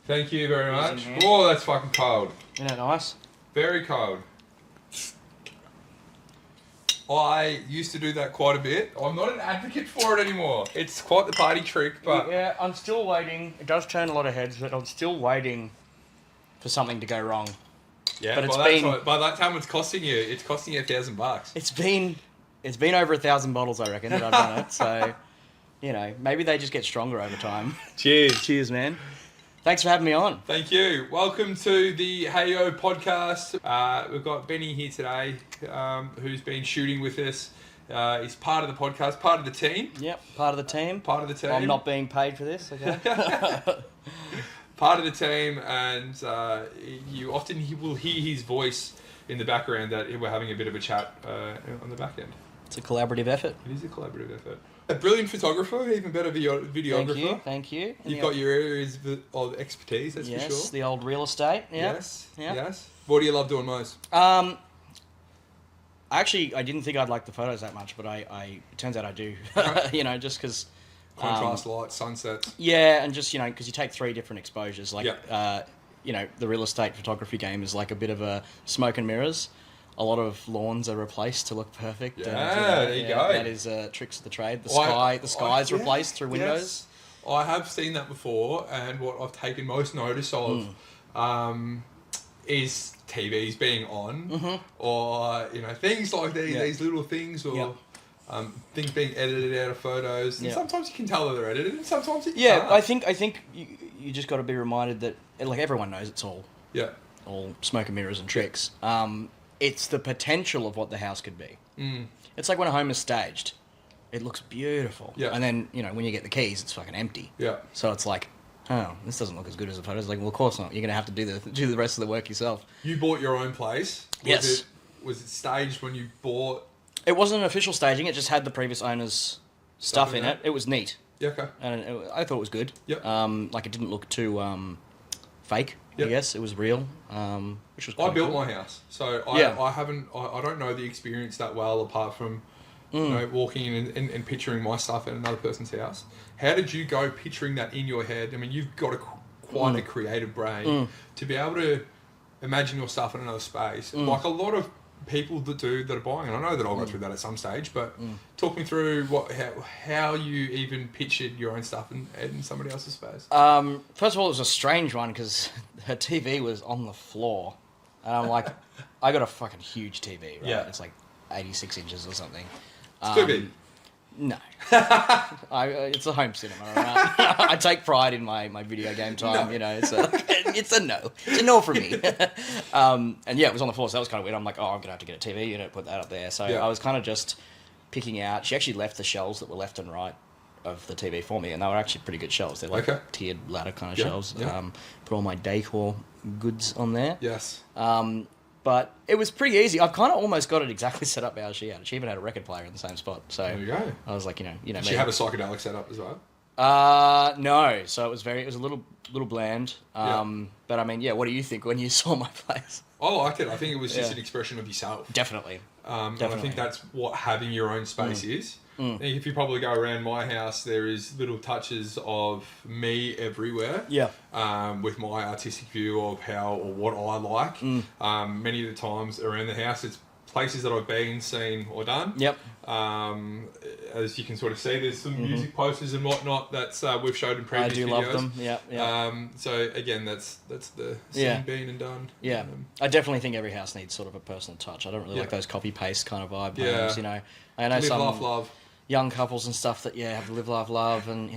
Thank you very much. Oh, that's fucking cold. Isn't that nice? Very cold. I used to do that quite a bit. I'm not an advocate for it anymore. It's quite the party trick, but... Yeah, I'm still waiting. It does turn a lot of heads, but I'm still waiting for something to go wrong. Yeah, but by that time it's costing you $1,000. It's been over 1,000 bottles, I reckon, that I've done it. So, maybe they just get stronger over time. Cheers. Cheers, man. Thanks for having me on. Thank you. Welcome to the Heyo podcast. We've got Benny here today, who's been shooting with us. He's part of the podcast, part of the team. Yep, part of the team. Part of the team. I'm not being paid for this, okay? Part of the team, and you often will hear his voice in the background that we're having a bit of a chat on the back end. It's a collaborative effort. It is a collaborative effort. A brilliant photographer, even better videographer. Thank you. You've got your areas of expertise, that's for sure. Yes, the old real estate. Yeah. Yes. What do you love doing most? I didn't think I'd like the photos that much, but it turns out I do. Just because... Contrast light, sunsets. Yeah, and just, because you take 3 different exposures. Like, the real estate photography game is like a bit of a smoke and mirrors. A lot of lawns are replaced to look perfect. Yeah, there you go. That is tricks of the trade. The sky is replaced through windows. Yes. I have seen that before, and what I've taken most notice of is TVs being on, or things like these little things, or things being edited out of photos. And sometimes you can tell that they're edited, and sometimes you can't. I think you just got to be reminded that everyone knows it's all smoke and mirrors and tricks. It's the potential of what the house could be. It's like when a home is staged. It looks beautiful. Yeah. And then, when you get the keys, it's fucking empty. Yeah. So it's like, oh, this doesn't look as good as the photos. Like, well, of course not. You're going to have to do the rest of the work yourself. You bought your own place? Yes. Was it staged when you bought... It wasn't an official staging. It just had the previous owner's stuff in it. It was neat. Yeah, okay. And I thought it was good. Yep. It didn't look too fake. Yep. I guess it was real, which was. I built my house, so I don't know the experience that well apart from walking in and picturing my stuff at another person's house. How did you go picturing that in your head? I mean, you've got quite a creative brain to be able to imagine your stuff in another space. Like a lot of people that are buying, and I know that I'll go through that at some stage, but talk me through how you even pictured your own stuff in somebody else's space. First of all, it was a strange one because her TV was on the floor, and I'm like, I got a fucking huge TV, right? Yeah. It's like 86 inches or something. It's too big. No. It's a home cinema, right? I take pride in my video game time, so it's a no. It's a no for me. And it was on the floor, so that was kind of weird. I'm like, I'm going to have to get a TV, put that up there. So I was kind of just picking out. She actually left the shelves that were left and right of the TV for me, and they were actually pretty good shelves. They're like tiered ladder kind of shelves. Yeah. Put all my decor goods on there. Yes. But it was pretty easy. I've kind of almost got it exactly set up how she had it. She even had a record player in the same spot. So there you go. I was like, Did she have a psychedelic setup as well? No. So it was a little bland. But I mean, what do you think when you saw my place? I liked it. I think it was just an expression of yourself. Definitely. And I think that's what having your own space is. If you probably go around my house, there is little touches of me everywhere. Yeah. With my artistic view of how or what I like. Many of the times around the house, it's places that I've been, seen, or done. Yep. As you can sort of see, there's some music posters and whatnot that's we've showed in previous videos. I do love them. Yeah. So again, that's the scene being and done. Yeah. I definitely think every house needs sort of a personal touch. I don't really like those copy paste kind of vibe homes, I know live, some laugh, love. Young couples and stuff that have to live, laugh, love, and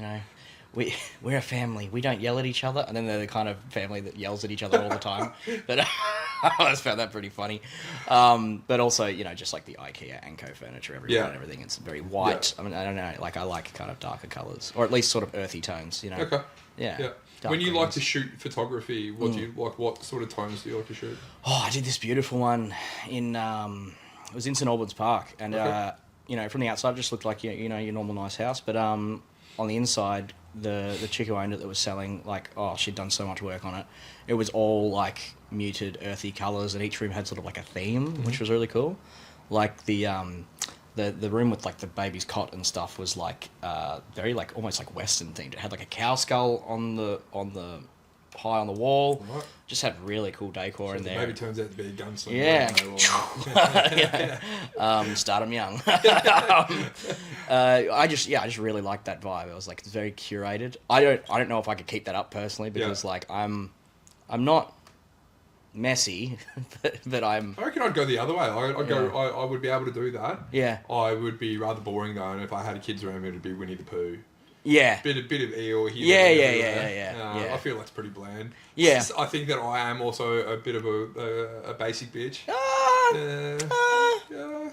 we're a family. We don't yell at each other, and then they're the kind of family that yells at each other all the time. But I always found that pretty funny. But also, just like the IKEA Anko furniture everywhere and everything, it's very white. Yeah. I mean, I don't know, I like kind of darker colours, or at least sort of earthy tones. Okay. Yeah. When you like to shoot photography, what do you like? What sort of tones do you like to shoot? Oh, I did this beautiful one in it was in St Albans Park, and from the outside, it just looked like your normal nice house, but on the inside, the chick who owned it that was selling, she'd done so much work on it. It was all like muted, earthy colours, and each room had sort of like a theme, which was really cool. Like the room with like the baby's cot and stuff was like very like almost like Western themed. It had like a cow skull on the high on the wall. Right. Just had really cool decor in there. Maybe turns out to be a gunslinger. Yeah. Start them young. I just really liked that vibe. It was like, it's very curated. I don't know if I could keep that up personally, because like I'm not messy, but I'm... I reckon I'd go the other way. I would be able to do that. Yeah. I would be rather boring though, and if I had kids around me, it'd be Winnie the Pooh. Yeah. Bit of Eeyore here. Yeah. I feel that's pretty bland. Yeah. I think that I am also a bit of a basic bitch.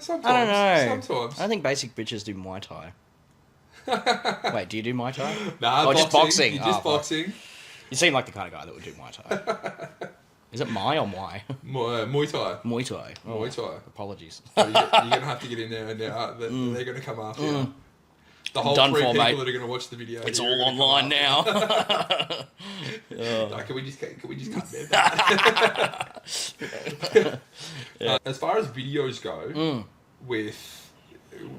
Sometimes. I don't know. Sometimes. I think basic bitches do Muay Thai. Wait, do you do Muay Thai? Nah, just boxing. Just boxing. You seem like the kind of guy that would do Muay Thai. Is it Mai or Muay? Muay Thai. Muay Thai. Oh, Muay Thai. Apologies. So you're going to have to get in there, and they're going to come after you. The whole Done 3 for, people mate. that are going to watch the video. It's all online now. Like, can we just cut that? As far as videos go, with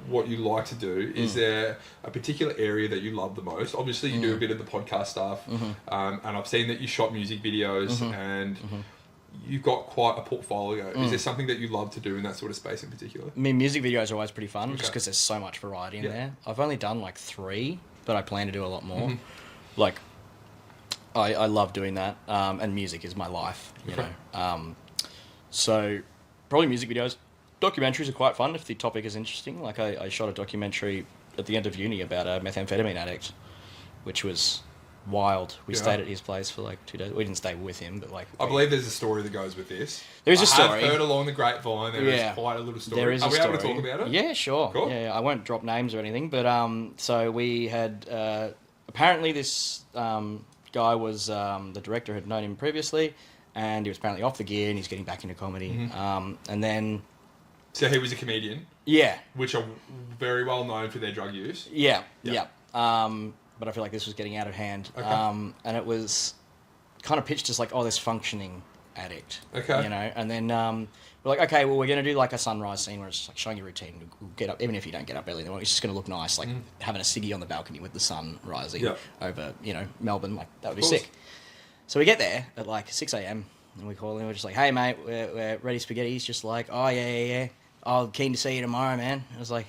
what you like to do, is there a particular area that you love the most? Obviously, you do a bit of the podcast stuff, and I've seen that you shot music videos, and you've got quite a portfolio. Is there something that you love to do in that sort of space in particular? I mean, music videos are always pretty fun, just because there's so much variety in there. I've only done like 3, but I plan to do a lot more. Like, I love doing that, and music is my life, you know. So, probably music videos. Documentaries are quite fun if the topic is interesting. Like, I shot a documentary at the end of uni about a methamphetamine addict, which was wild. We stayed at his place for like 2 days. We didn't stay with him, but like... I believe there's a story that goes with this. There is a story. I've heard along the grapevine there is quite a little story. There is Are a we story. able to talk about it? Yeah, sure. Cool. Yeah, I won't drop names or anything, but so we had... apparently this guy was... the director had known him previously, and he was apparently off the gear, and he's getting back into comedy. And then... So he was a comedian? Yeah. Which are very well known for their drug use? Yeah. But I feel like this was getting out of hand. Okay. And it was kind of pitched as like, oh, this functioning addict. Okay. You know, and then we're like, okay, well, we're going to do like a sunrise scene where it's like showing your routine. We'll get up, even if you don't get up early in the morning, it's just going to look nice, like having a ciggy on the balcony with the sun rising over, you know, Melbourne. Like, that would be sick. So we get there at like 6 a.m. and we call him. We're just like, hey, mate, we're ready spaghetti. He's just like, oh, yeah. Oh, keen to see you tomorrow, man. I was like,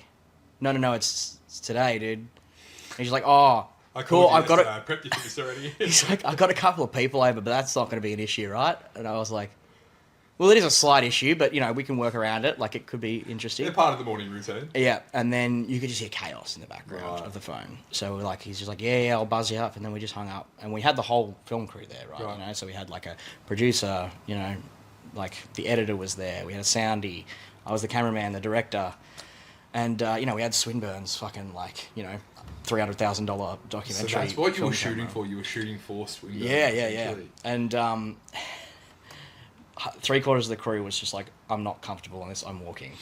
no, it's today, dude. And he's like, oh, cool. I've got it. I prepped you for this already. He's like, I've got a couple of people over, but that's not going to be an issue, right? And I was like, well, it is a slight issue, but, you know, we can work around it. Like, it could be interesting. They're part of the morning routine. Yeah, and then you could just hear chaos in the background of the phone. So, like, he's just like, yeah, I'll buzz you up. And then we just hung up. And we had the whole film crew there, right? You know, so we had, like, a producer, you know, like, the editor was there. We had a soundy. I was the cameraman, the director. And, you know, we had Swinburne's fucking, like, you know, $300,000 documentary. So that's what you were shooting camera. for. You were shooting for Swinburne. Yeah. And 3/4 of the crew was just like, I'm not comfortable on this, I'm walking.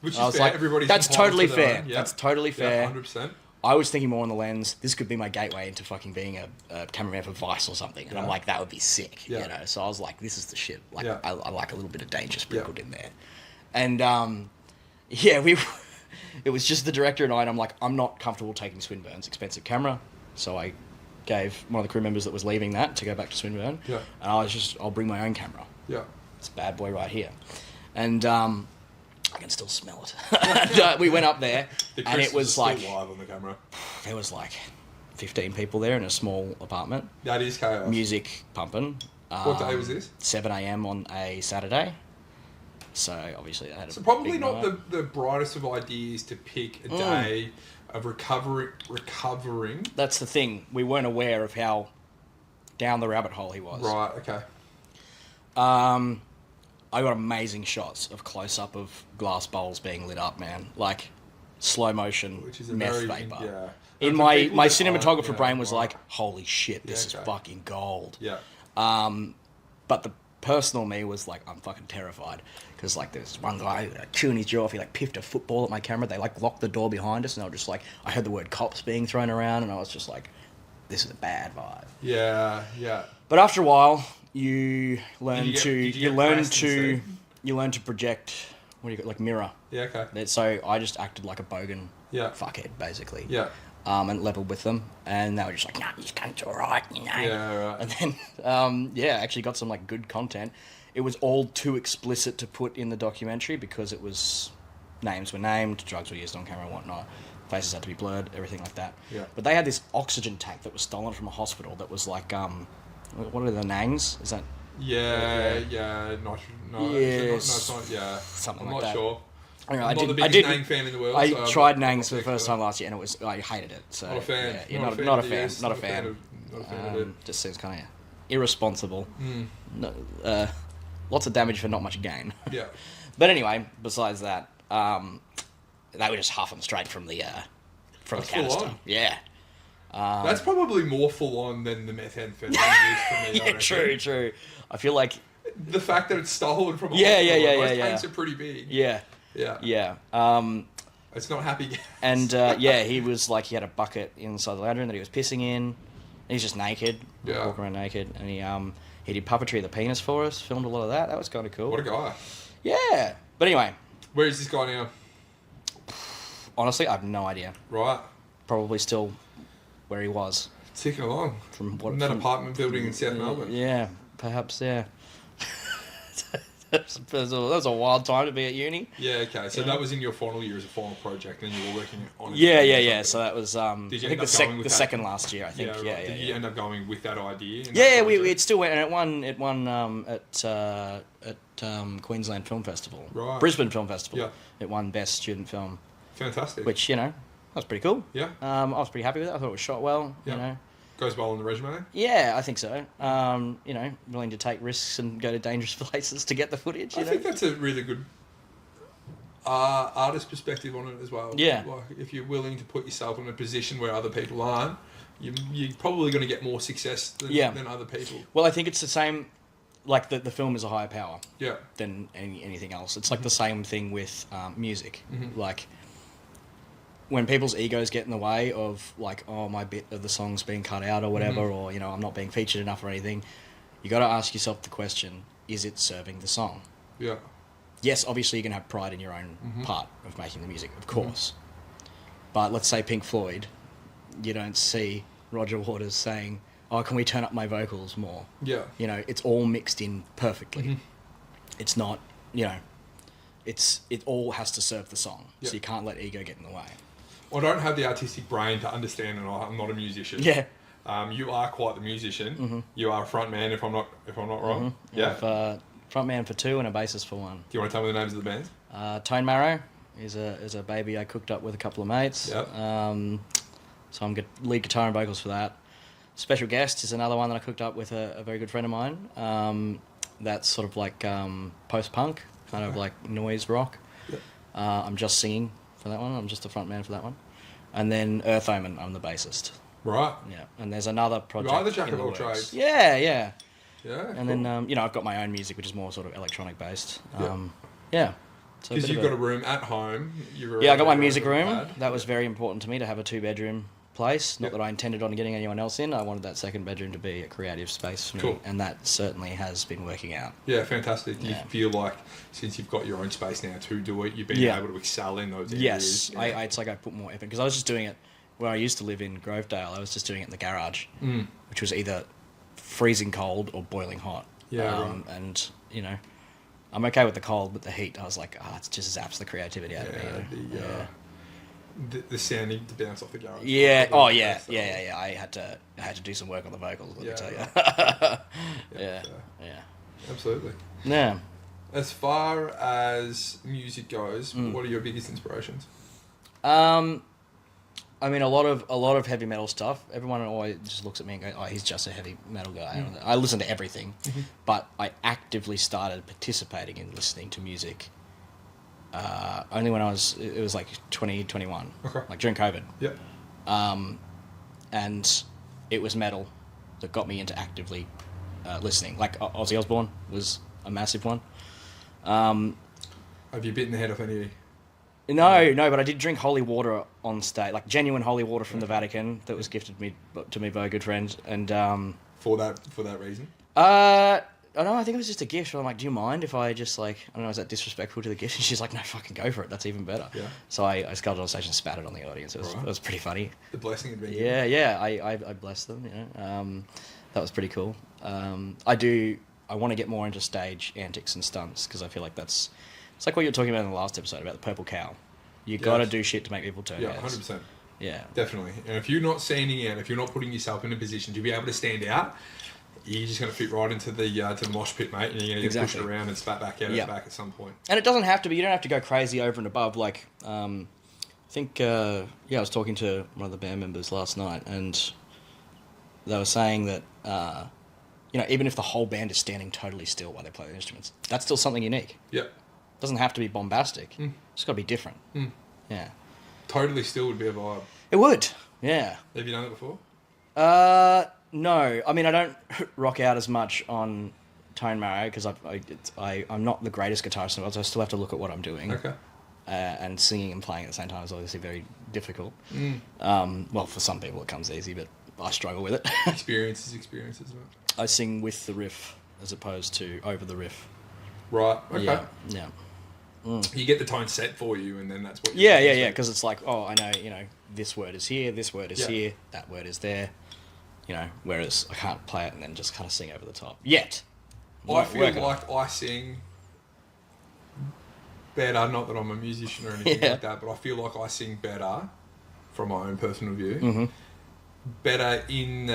Which I is was fair. like, Everybody's that's totally fair. Yeah. That's totally fair. 100%. I was thinking more on the lens, this could be my gateway into fucking being a cameraman for Vice or something. And I'm like, that would be sick, you know? So I was like, this is the shit. Like, I like a little bit of danger sprinkled in there. And, it was just the director and I'm like, I'm not comfortable taking Swinburne's expensive camera. So I gave one of the crew members that was leaving that to go back to Swinburne. Yeah. And I was just, I'll bring my own camera. Yeah. It's a bad boy right here. And, I can still smell it. And, we went up there, and it was like still live on the camera. There was like 15 people there in a small apartment. That is chaos. Music pumping. What day was this? 7 a.m. on a Saturday. So obviously I had. So probably not the brightest of ideas to pick a day of recovering. That's the thing. We weren't aware of how down the rabbit hole he was. Right. Okay. I got amazing shots of close-up of glass bowls being lit up, man. Like, slow motion meth vapor. Yeah. In my cinematographer brain was like, holy shit, this is fucking gold. Yeah. But the personal me was like, I'm fucking terrified. Because, like, there's one guy chewing his jaw off. He, like, piffed a football at my camera. They, like, locked the door behind us. And I was just like, I heard the word cops being thrown around. And I was just like, this is a bad vibe. Yeah, yeah. But after a while, you learn to project, what do you got, like mirror. Yeah, okay. So I just acted like a bogan fuckhead, basically. Yeah. and leveled with them, and they were just like, "Nah, this cunt's all right, you know." Yeah, right. And then, actually got some like good content. It was all too explicit to put in the documentary because it was names were named, drugs were used on camera and whatnot, faces had to be blurred, everything like that. Yeah. But they had this oxygen tank that was stolen from a hospital that was like, what are the Nangs? Is that? Yeah. No, it's not. Yeah, Something I'm like not that. sure. Anyway, I'm not the biggest Nang fan in the world. I so tried I'm Nangs for the not first time last year, and I hated it. So Not a fan. Yeah, Not a fan. Not a fan. of it. Just seems kind of irresponsible. Mm. No, lots of damage for not much gain. Yeah. But anyway, besides that, they were just huffing straight from the That's full canister. on. Yeah. That's probably more full on than the methamphetamine is for me. I Yeah, reckon. true. I feel like The fact that it's stolen from a Yeah, hospital, yeah, most yeah. tanks are pretty big. yeah. Yeah. It's not happy gas. And he was like, he had a bucket inside the lounge room that he was pissing in. He's just naked, Yeah. walking around naked, and he did puppetry of the penis for us. Filmed a lot of that. That was kind of cool. What a guy. Yeah, but anyway, Where is this guy now? honestly, I have no idea. Right. Probably still where he was Ticking along. from what In that from- apartment building in South Melbourne. Yeah, perhaps. Yeah. That's a wild time to be at uni. Yeah, okay. So that was in your final year as a final project, and you were working on it. Yeah. So that was Did you I end think up the going with the that? second last year. I think. Right. Yeah. Did you end up going with that idea? in Yeah, that we project? it still went, and it won at Queensland Film Festival, Right. Brisbane Film Festival. Yeah. It won Best Student Film, Fantastic. which that was pretty cool. Yeah. I was pretty happy with it. I thought it was shot well. Yeah. Goes well on the resume. Yeah, I think so. Willing to take risks and go to dangerous places to get the footage. I think that's a really good artist perspective on it as well. Yeah. Like, if you're willing to put yourself in a position where other people aren't, you're probably going to get more success than other people. Well, I think it's the same. Like the film is a higher power Yeah. than anything else. It's like the same thing with music. Mhm. Like when people's egos get in the way of like, oh, my bit of the song's being cut out or whatever, or I'm not being featured enough or anything, you got to ask yourself the question: is it serving the song? Yeah. Yes, obviously you're gonna have pride in your own part of making the music, of course. But let's say Pink Floyd, you don't see Roger Waters saying, "Oh, can we turn up my vocals more?" Yeah. It's all mixed in perfectly. It's not, it all has to serve the song. Yeah. So you can't let ego get in the way. I don't have the artistic brain to understand, and I'm not a musician. Yeah. You are quite the musician. You are a front man, if I'm not wrong. Yeah. I've, front man for 2 and a bassist for 1. Do you want to tell me the names of the bands? Tone Marrow is a baby I cooked up with a couple of mates. Yep. So I'm lead guitar and vocals for that. Special Guest is another one that I cooked up with a very good friend of mine. That's sort of like post-punk, kind of like noise rock. Yep. I'm just singing for that one. I'm just the front man for that one. And then Earth Omen, I'm the bassist. Right. Yeah. And there's another project. You are the jack in of all works. trades. Yeah. Yeah. And cool. then I've got my own music, which is more sort of electronic based. Yeah. Yeah. So Because you've got a room at home. I got my music room. That was very important to me to have a 2-bedroom place. Not Yep. that I intended on getting anyone else in. I wanted that second bedroom to be a creative space for me. Cool. And that certainly has been working out. Yeah, fantastic. You Yeah. feel like since you've got your own space now to do it, you've been Yeah. able to excel in those areas. Yes. Yeah. It's like I put more effort. Because I was just doing it where I used to live in Grovedale. I was just doing it in the garage, which was either freezing cold or boiling hot. Yeah, right. And, I'm okay with the cold, but the heat, I was like, it just zaps the creativity out of me. The sound needed to bounce off the garage. Yeah. Oh, yeah. So- Yeah. I had to do some work on the vocals. Let me tell you. Yeah, Yeah. absolutely. Yeah. As far as music goes, what are your biggest inspirations? I mean, a lot of heavy metal stuff. Everyone always just looks at me and goes, "Oh, he's just a heavy metal guy." I listen to everything, but I actively started participating in listening to music only when it was like 2021, like during COVID. Yep. And it was metal that got me into actively listening. Like Ozzy Osbourne was a massive one. Have you bitten the head off any? No, but I did drink holy water on stage, like genuine holy water from the Vatican that was gifted to me by a good friend. And For that reason? I don't know, I think it was just a gift. I'm like, do you mind if I just like, I don't know, is that disrespectful to the gift? And she's like, no, fucking go for it. That's even better. Yeah. So I sculled on stage and spat it on the audience. It was pretty funny. The blessing had been Yeah. I blessed them, you know. That was pretty cool. I want to get more into stage antics and stunts because I feel like it's like what you were talking about in the last episode about the purple cow. You got to do shit to make people turn heads. 100%. Yeah. Definitely. And if you're not standing out, if you're not putting yourself in a position to be able to stand out, you're just going to fit right into the mosh pit, mate, and you're going to get pushed around and spat back out at the back at some point. And it doesn't have to be, you don't have to go crazy over and above. Like, I think, I was talking to one of the band members last night, and they were saying that, you know, even if the whole band is standing totally still while they play the instruments, that's still something unique. Yeah. It doesn't have to be bombastic. It's got to be different. Yeah. Totally still would be a vibe. It would, yeah. Have you done it before? No. I mean, I don't rock out as much on Tone Marrow because I'm not the greatest guitarist in the world, so I still have to look at what I'm doing. Okay. And singing and playing at the same time is obviously very difficult. Well, for some people it comes easy, but I struggle with it. Experiences, isn't it? I sing with the riff as opposed to over the riff. Right, okay. Yeah. You get the tone set for you, and then that's what you Yeah, because it's like, oh, I know, you know, this word is here, this word is here, that word is there, you know, whereas I can't play it and then just kind of sing over the top. Yet. I feel like I sing better, not that I'm a musician or anything like that, but I feel like I sing better, from my own personal view, better in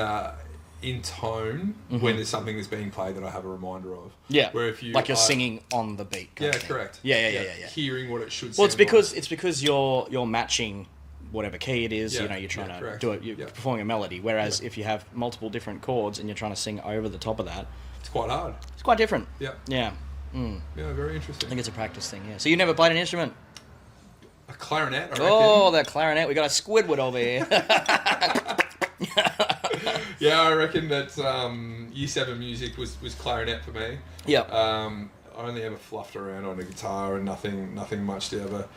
tone when there's something that's being played that I have a reminder of. Yeah. Where if you like you're singing on the beat. Yeah, correct. Yeah. Hearing what it should sound. Well, it's because you're matching whatever key it is, you know, you're trying to do it, you're performing a melody. Whereas if you have multiple different chords and you're trying to sing over the top of that, it's quite hard. It's quite different. Yeah. Yeah. Yeah, very interesting. I think it's a practice thing, yeah. So you never played an instrument? A clarinet, I reckon. Oh, that clarinet. We got a Squidward over here. Yeah, I reckon that Year 7 music was clarinet for me. Yeah. I only ever fluffed around on a guitar and nothing much to ever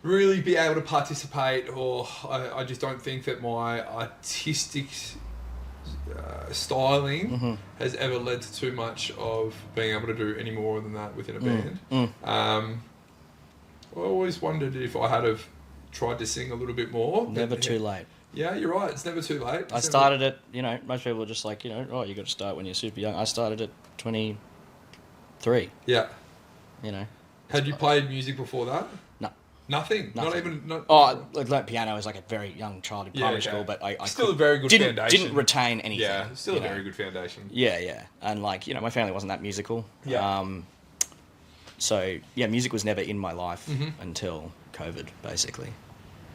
really be able to participate, or I just don't think that my artistic styling has ever led to too much of being able to do any more than that within a band. I always wondered if I had have tried to sing a little bit more. Never too late. Yeah, you're right. It's never too late. I started at, you know, most people are just like, you know, oh, you got to start when you're super young. I started at 23. Yeah. You know. Had you played music before that? No. Nothing? Not even... Oh, I learnt piano as like a very young child in primary school, but I still a very good foundation. Didn't retain anything. Yeah, still a very good foundation. Yeah. And like, you know, my family wasn't that musical. Yeah. So, yeah, music was never in my life until COVID, basically.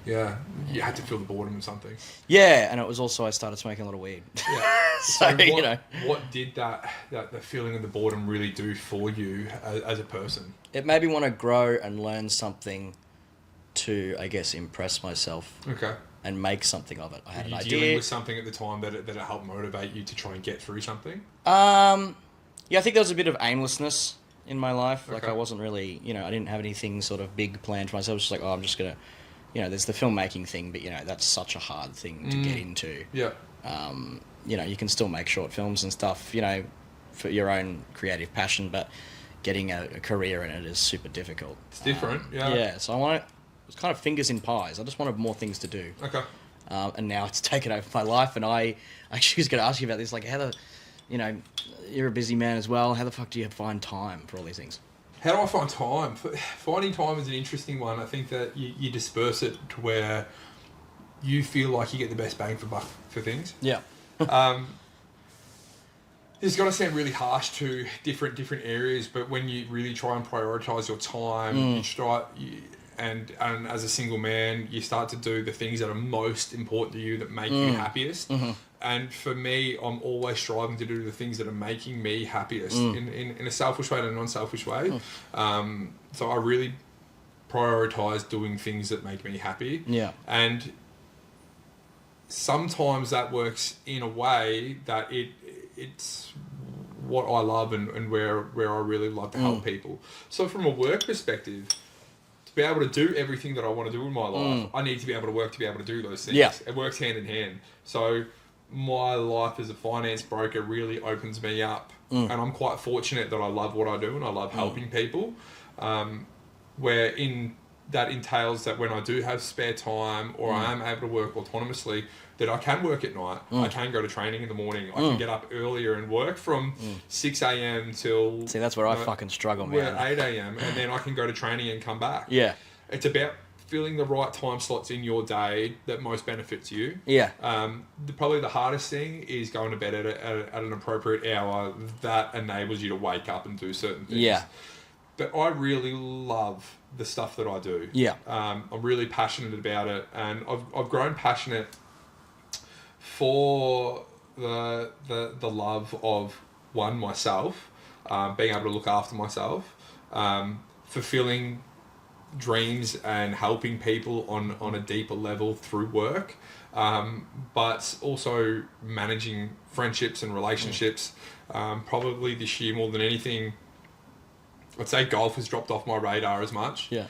Yeah, you had to fill the boredom with something. Yeah, and it was also I started smoking a lot of weed. Yeah. So what, you know, what did the feeling of the boredom really do for you as a person? It made me want to grow and learn something to, I guess, impress myself. Okay. And make something of it. I had an idea. Dealing with something at the time that it helped motivate you to try and get through something? Yeah, I think there was a bit of aimlessness in my life. Okay. Like I wasn't really, you know, I didn't have anything sort of big planned for myself. It was just like, oh, I'm just gonna. You know, there's the filmmaking thing, but, you know, that's such a hard thing to get into. Yeah. You know, you can still make short films and stuff, you know, for your own creative passion, but getting a career in it is super difficult. It's different, yeah. Yeah, so it was kind of fingers in pies. I just wanted more things to do. Okay. And now it's taken over my life, and I actually was going to ask you about this, like, you know, you're a busy man as well, how the fuck do you find time for all these things? How do I find time? Finding time is an interesting one. I think that you disperse it to where you feel like you get the best bang for buck for things. Yeah. It's got to sound really harsh to different areas, but when you really try and prioritise your time, and as a single man, you start to do the things that are most important to you that make you happiest. And for me, I'm always striving to do the things that are making me happiest in a selfish way and a non-selfish way. So I really prioritise doing things that make me happy. Yeah. And sometimes that works in a way that it's what I love and where I really love to help people. So from a work perspective, to be able to do everything that I want to do in my life, I need to be able to work to be able to do those things. Yeah. It works hand in hand. So my life as a finance broker really opens me up. And I'm quite fortunate that I love what I do and I love helping people. Where in that entails that when I do have spare time or I am able to work autonomously, that I can work at night. I can go to training in the morning. I can get up earlier and work from 6 a.m. till... See, that's where I fucking struggle, man. 8 a.m. and then I can go to training and come back. Yeah. It's about filling the right time slots in your day that most benefits you. Yeah. Probably the hardest thing is going to bed at an appropriate hour that enables you to wake up and do certain things. Yeah. But I really love the stuff that I do. Yeah. I'm really passionate about it, and I've grown passionate for the love of myself, being able to look after myself, fulfilling dreams and helping people on a deeper level through work, but also managing friendships and relationships. Probably this year more than anything, I'd say golf has dropped off my radar as much. Yeah.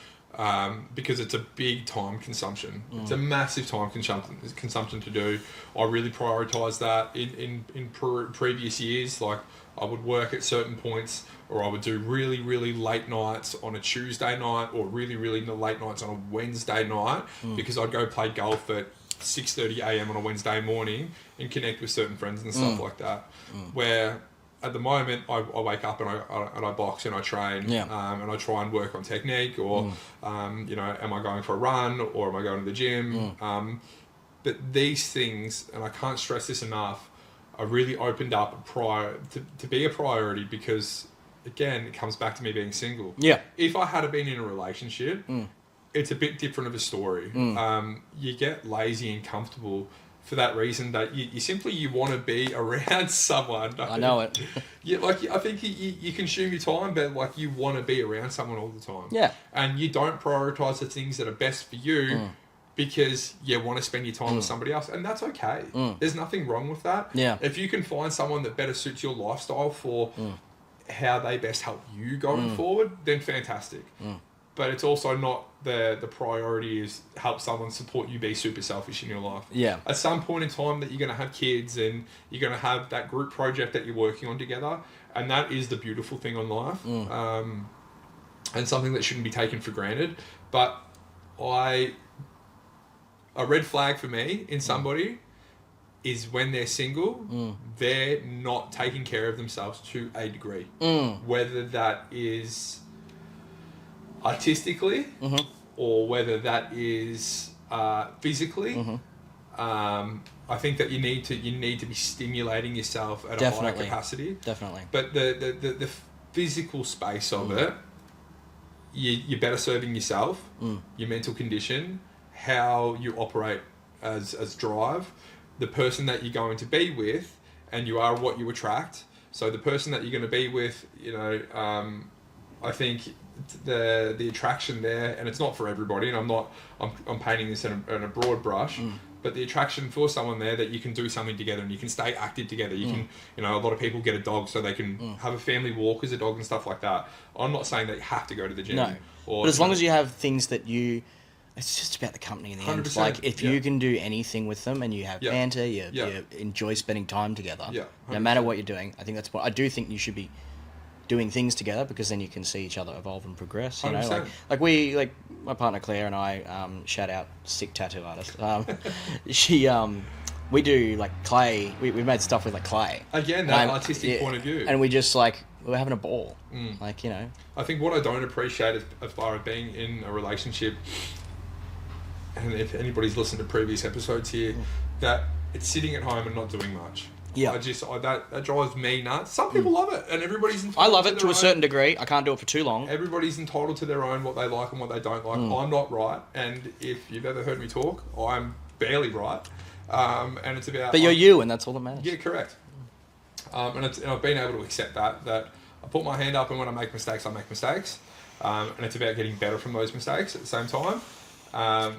Because it's a big time consumption. It's a massive time consumption to do. I really prioritise that in previous years. Like, I would work at certain points, or I would do really, really late nights on a Tuesday night, or really, really late nights on a Wednesday night, because I'd go play golf at 6:30 a.m. on a Wednesday morning and connect with certain friends and stuff like that. Where at the moment, I wake up and I box and I train, and I try and work on technique, or am I going for a run, or am I going to the gym? But these things, and I can't stress this enough, are really opened up to be a priority, because again, it comes back to me being single. Yeah. If I had been in a relationship, it's a bit different of a story. You get lazy and comfortable for that reason, that you want to be around someone. I know it. I think you consume your time, but like, you want to be around someone all the time. Yeah. And you don't prioritise the things that are best for you because you want to spend your time with somebody else, and that's okay. There's nothing wrong with that. Yeah. If you can find someone that better suits your lifestyle for how they best help you going forward, then fantastic. But it's also not the priority is help someone support you be super selfish in your life. Yeah. At some point in time that you're going to have kids and you're going to have that group project that you're working on together, and that is the beautiful thing on life, and something that shouldn't be taken for granted. But a red flag for me in somebody is when they're single, they're not taking care of themselves to a degree. Whether that is artistically, or whether that is physically. I think that you need to be stimulating yourself at a higher capacity. Definitely. But the physical space of it, you're better serving yourself, your mental condition, how you operate as drive, the person that you're going to be with, and you are what you attract. So the person that you're going to be with, I think the attraction there, and it's not for everybody, and I'm painting this in a broad brush, but the attraction for someone there that you can do something together and you can stay active together. You can, a lot of people get a dog so they can have a family walk as a dog and stuff like that. I'm not saying that you have to go to the gym. No, but as long as you have things that it's just about the company in the end. Like, if you can do anything with them and you have banter, you enjoy spending time together, no matter what you're doing, I think that's what I do think you should be doing things together, because then you can see each other evolve and progress. You know, like my partner Claire and I, shout out sick tattoo artist. We do like clay. We made stuff with like clay. Again, that artistic point of view. And we just we're having a ball. I think what I don't appreciate as far as being in a relationship, and if anybody's listened to previous episodes here, that it's sitting at home and not doing much. Yeah, that drives me nuts. Some people love it, and everybody's entitled. I love it to a certain degree. I can't do it for too long. Everybody's entitled to their own, what they like and what they don't like. I'm not right, and if you've ever heard me talk, I'm barely right. And it's about. But you're you, and that's all that matters. Yeah, correct. And I've been able to accept that I put my hand up, and when I make mistakes, I make mistakes. And it's about getting better from those mistakes at the same time.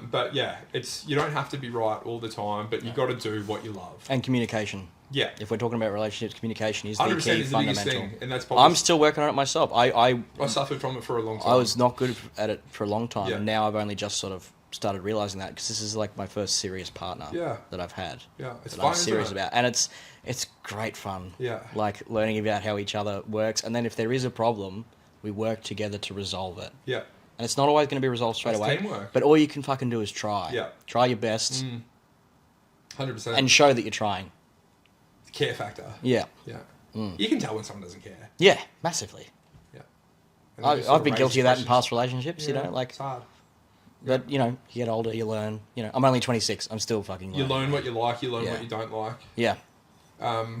But yeah, you don't have to be right all the time, but you got to do what you love. And communication. Yeah. If we're talking about relationships, communication is the key, is the fundamental. Thing, and that's probably I'm still working on it myself. I suffered from it for a long time. I was not good at it for a long time, and now I've only just sort of started realizing that because this is like my first serious partner that I've had. Yeah, it's that fun. I'm serious about, and it's great fun. Yeah, like learning about how each other works, and then if there is a problem, we work together to resolve it. Yeah, and it's not always going to be resolved straight away. Teamwork. But all you can fucking do is try. Yeah, try your best. 100%. And show that you're trying. Care factor. Yeah. Yeah. You can tell when someone doesn't care. Yeah, massively. Yeah. I've been guilty of that in past relationships, you know, like... It's hard. But, you know, you get older, you learn. You know, I'm only 26. I'm still fucking learning. You learn what you like, you learn what you don't like. Yeah. Yeah,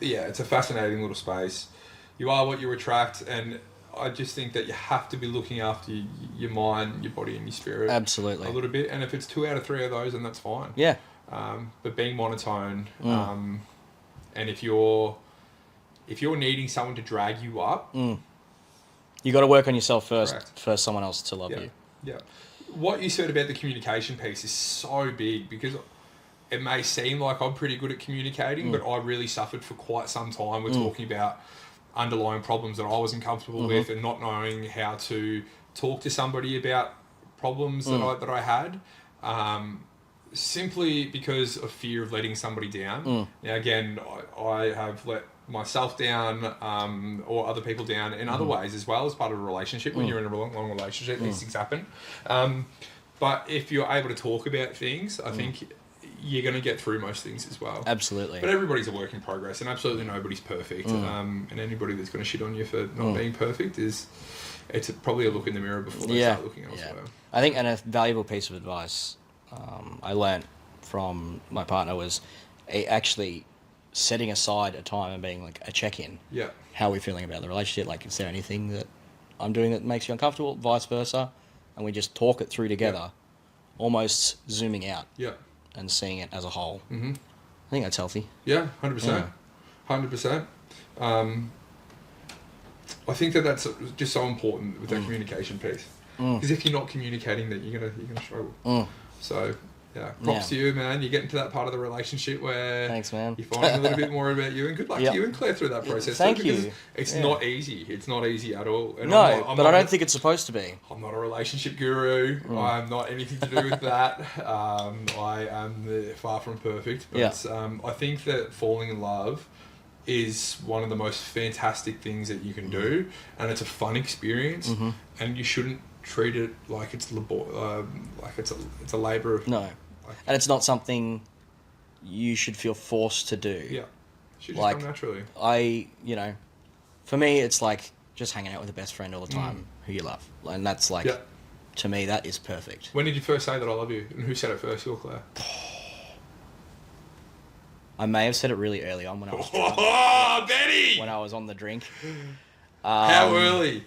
it's a fascinating little space. You are what you attract, and I just think that you have to be looking after your mind, your body, and your spirit. Absolutely. A little bit. And if it's 2 out of 3 of those, then that's fine. Yeah. But being monotone, and if you're needing someone to drag you up, you got to work on yourself first Correct. for someone else to love you. Yeah. What you said about the communication piece is so big, because it may seem like I'm pretty good at communicating, but I really suffered for quite some time with talking about underlying problems that I wasn't comfortable with, and not knowing how to talk to somebody about problems that I had. Simply because of fear of letting somebody down. Now, again, I have let myself down or other people down in other ways as well, as part of a relationship. When you're in a long relationship, these things happen. But if you're able to talk about things, I think you're going to get through most things as well. Absolutely. But everybody's a work in progress, and absolutely nobody's perfect. And anybody that's going to shit on you for not being perfect it's probably a look in the mirror before they start looking elsewhere. Yeah. I think, and a valuable piece of advice I learnt from my partner was actually setting aside a time and being like a check-in. Yeah. How are we feeling about the relationship? Like, is there anything that I'm doing that makes you uncomfortable? Vice versa. And we just talk it through together, almost zooming out and seeing it as a whole. I think that's healthy. Yeah, 100%. 100%. I think that's just so important with that communication piece. Because if you're not communicating, that you're gonna struggle. So yeah, props to you, man. You're getting to that part of the relationship where thanks, man. You're finding a little bit more about you, and good luck to you and Claire through that process. Thank you. It's not easy. It's not easy at all. And no, I don't think it's supposed to be. I'm not a relationship guru. I'm not anything to do with that. I am far from perfect. But I think that falling in love is one of the most fantastic things that you can do, and it's a fun experience, and you shouldn't treat it like it's it's a labor of and it's not something you should feel forced to do. Yeah, it should just come naturally. For me, it's like just hanging out with a best friend all the time who you love, and that's like to me that is perfect. When did you first say that I love you, and who said it first? You or Claire? I may have said it really early on when I was drunk. Oh, Betty! When I was on the drink. How early?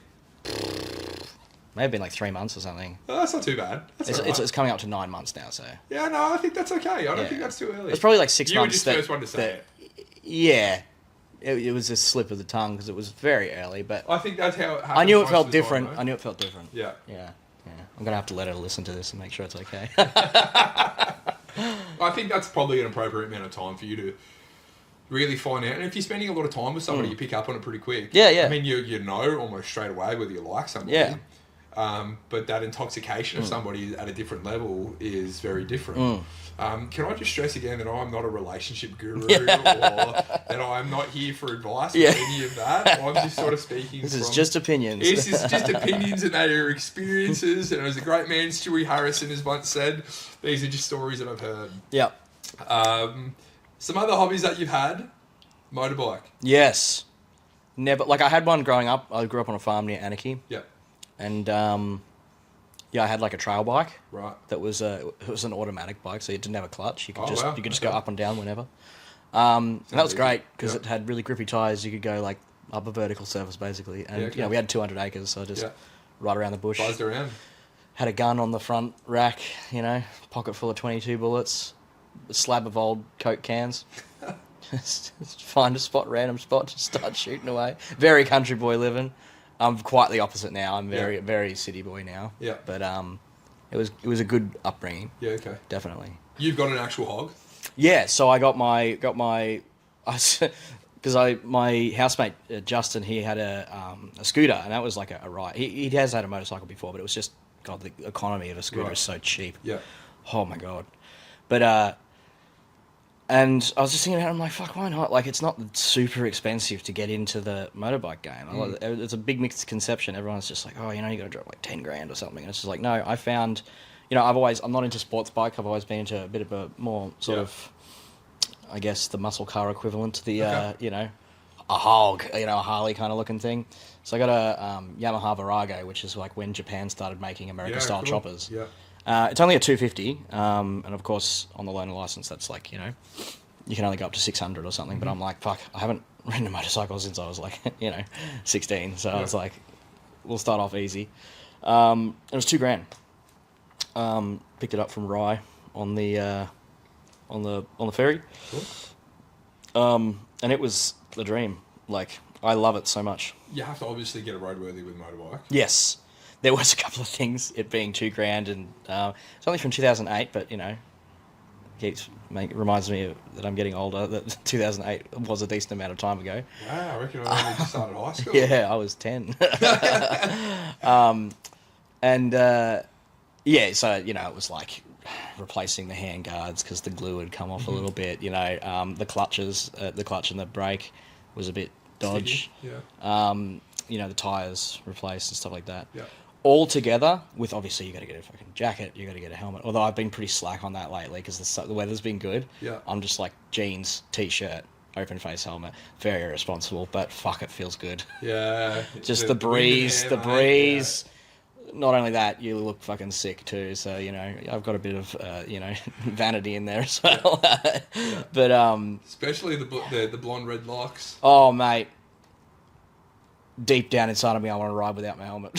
May have been like 3 months or something. Oh, that's not too bad. It's coming up to 9 months now, so. Yeah, no, I think that's okay. I don't think that's too early. It's probably like 6 months. You were just the first one to say it. Yeah. It was a slip of the tongue because it was very early, but... I think that's how it happened. I knew it felt different. Yeah. Yeah. I'm going to have to let her listen to this and make sure it's okay. I think that's probably an appropriate amount of time for you to really find out. And if you're spending a lot of time with somebody, you pick up on it pretty quick. Yeah. I mean, you know almost straight away whether you like somebody. Yeah. But that intoxication of somebody at a different level is very different. Can I just stress again that I'm not a relationship guru or that I'm not here for advice or any of that. I'm just sort of speaking This is just opinions. This is just opinions, and they are experiences. And as a great man, Stewie Harrison, has once said, these are just stories that I've heard. Yeah. Some other hobbies that you've had? Motorbike. Yes. Never. Like, I had one growing up. I grew up on a farm near Anarchy. Yeah. And, I had like a trail bike. Right. That was it was an automatic bike, so it didn't have a clutch. You could you could just go up and down whenever. And that was great because it had really grippy tires. You could go like up a vertical surface basically. And we had 200 acres, so I just ride around the bush. Buzzed around. Had a gun on the front rack, pocket full of 22 bullets, a slab of old Coke cans. Just find a random spot, just start shooting away. Very country boy living. I'm quite the opposite now. I'm very city boy now. Yeah. But it was a good upbringing. Yeah. Okay. Definitely. You've got an actual hog. Yeah. So I got my because my housemate Justin, he had a scooter, and that was like a ride. He has had a motorcycle before, but it was just God, the economy of a scooter is so cheap. Yeah. Oh my God. But and I was just thinking about it, I'm like, fuck, why not? Like, it's not super expensive to get into the motorbike game. It's a big misconception. Everyone's just like, oh, you know, you got to drop like 10 grand or something. And it's just like, no, I found, you know, I'm not into sports bike. I've always been into a bit of a more sort of, I guess, the muscle car equivalent to the, you know, a hog, you know, a Harley kind of looking thing. So I got a Yamaha Virago, which is like when Japan started making American-style choppers. Yeah. It's only a 250, and of course, on the loaner license, that's like, you know, you can only go up to 600 or something, but I'm like, fuck, I haven't ridden a motorcycle since I was like, you know, 16, so I was like, we'll start off easy. It was $2,000. Picked it up from Rye on the ferry. Cool. And it was the dream. Like, I love it so much. You have to obviously get a roadworthy with motorbike. Yes. There was a couple of things, it being $2,000, and it's only from 2008, but, you know, reminds me that I'm getting older, that 2008 was a decent amount of time ago. Wow, I reckon I only just started high school. Yeah, I was 10. Yeah, so, you know, it was like replacing the hand guards because the glue had come off a little bit, you know, the clutch and the brake was a bit dodge. Sticky. Yeah. You know, the tyres replaced and stuff like that. Yeah. All together with, obviously, you got to get a fucking jacket, you got to get a helmet. Although I've been pretty slack on that lately because the weather's been good. Yeah. I'm just like jeans, t-shirt, open face helmet. Very irresponsible, but fuck, it feels good. Yeah. Just the breeze. Yeah. Not only that, you look fucking sick too. So, you know, I've got a bit of, you know, vanity in there as well. Yeah. But especially the blonde red locks. Oh, mate. Deep down inside of me, I want to ride without my helmet.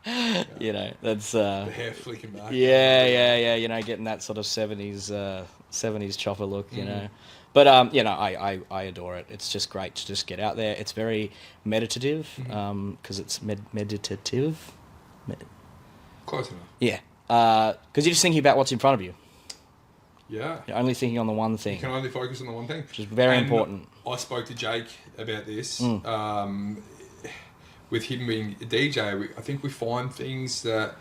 Yeah. You know, that's the hair flicking back. Yeah. You know, getting that sort of 70s chopper look. You know, but you know, I adore it. It's just great to just get out there. It's very meditative because it's meditative. Close enough. Yeah, because you're just thinking about what's in front of you. Yeah. You're only thinking on the one thing. You can only focus on the one thing. Which is very important. I spoke to Jake about this. With him being a DJ, I think we find things that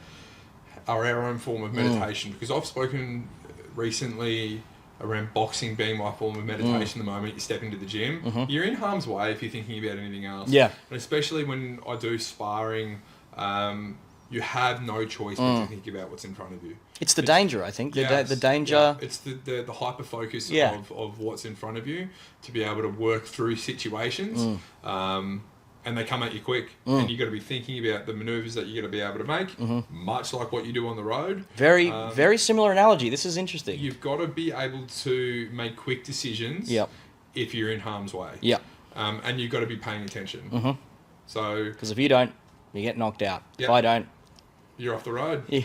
are our own form of meditation. Because I've spoken recently around boxing being my form of meditation the moment you step into the gym. You're in harm's way if you're thinking about anything else. Yeah. And especially when I do sparring, you have no choice but to think about what's in front of you. It's the danger, I think. The danger. Yeah. It's the hyper focus of what's in front of you to be able to work through situations. And they come at you quick. And you've got to be thinking about the maneuvers that you're going to be able to make, much like what you do on the road. Very similar analogy. This is interesting. You've got to be able to make quick decisions if you're in harm's way. And you've got to be paying attention. So, because if you don't, you get knocked out. If I don't, you're off the road. Yeah.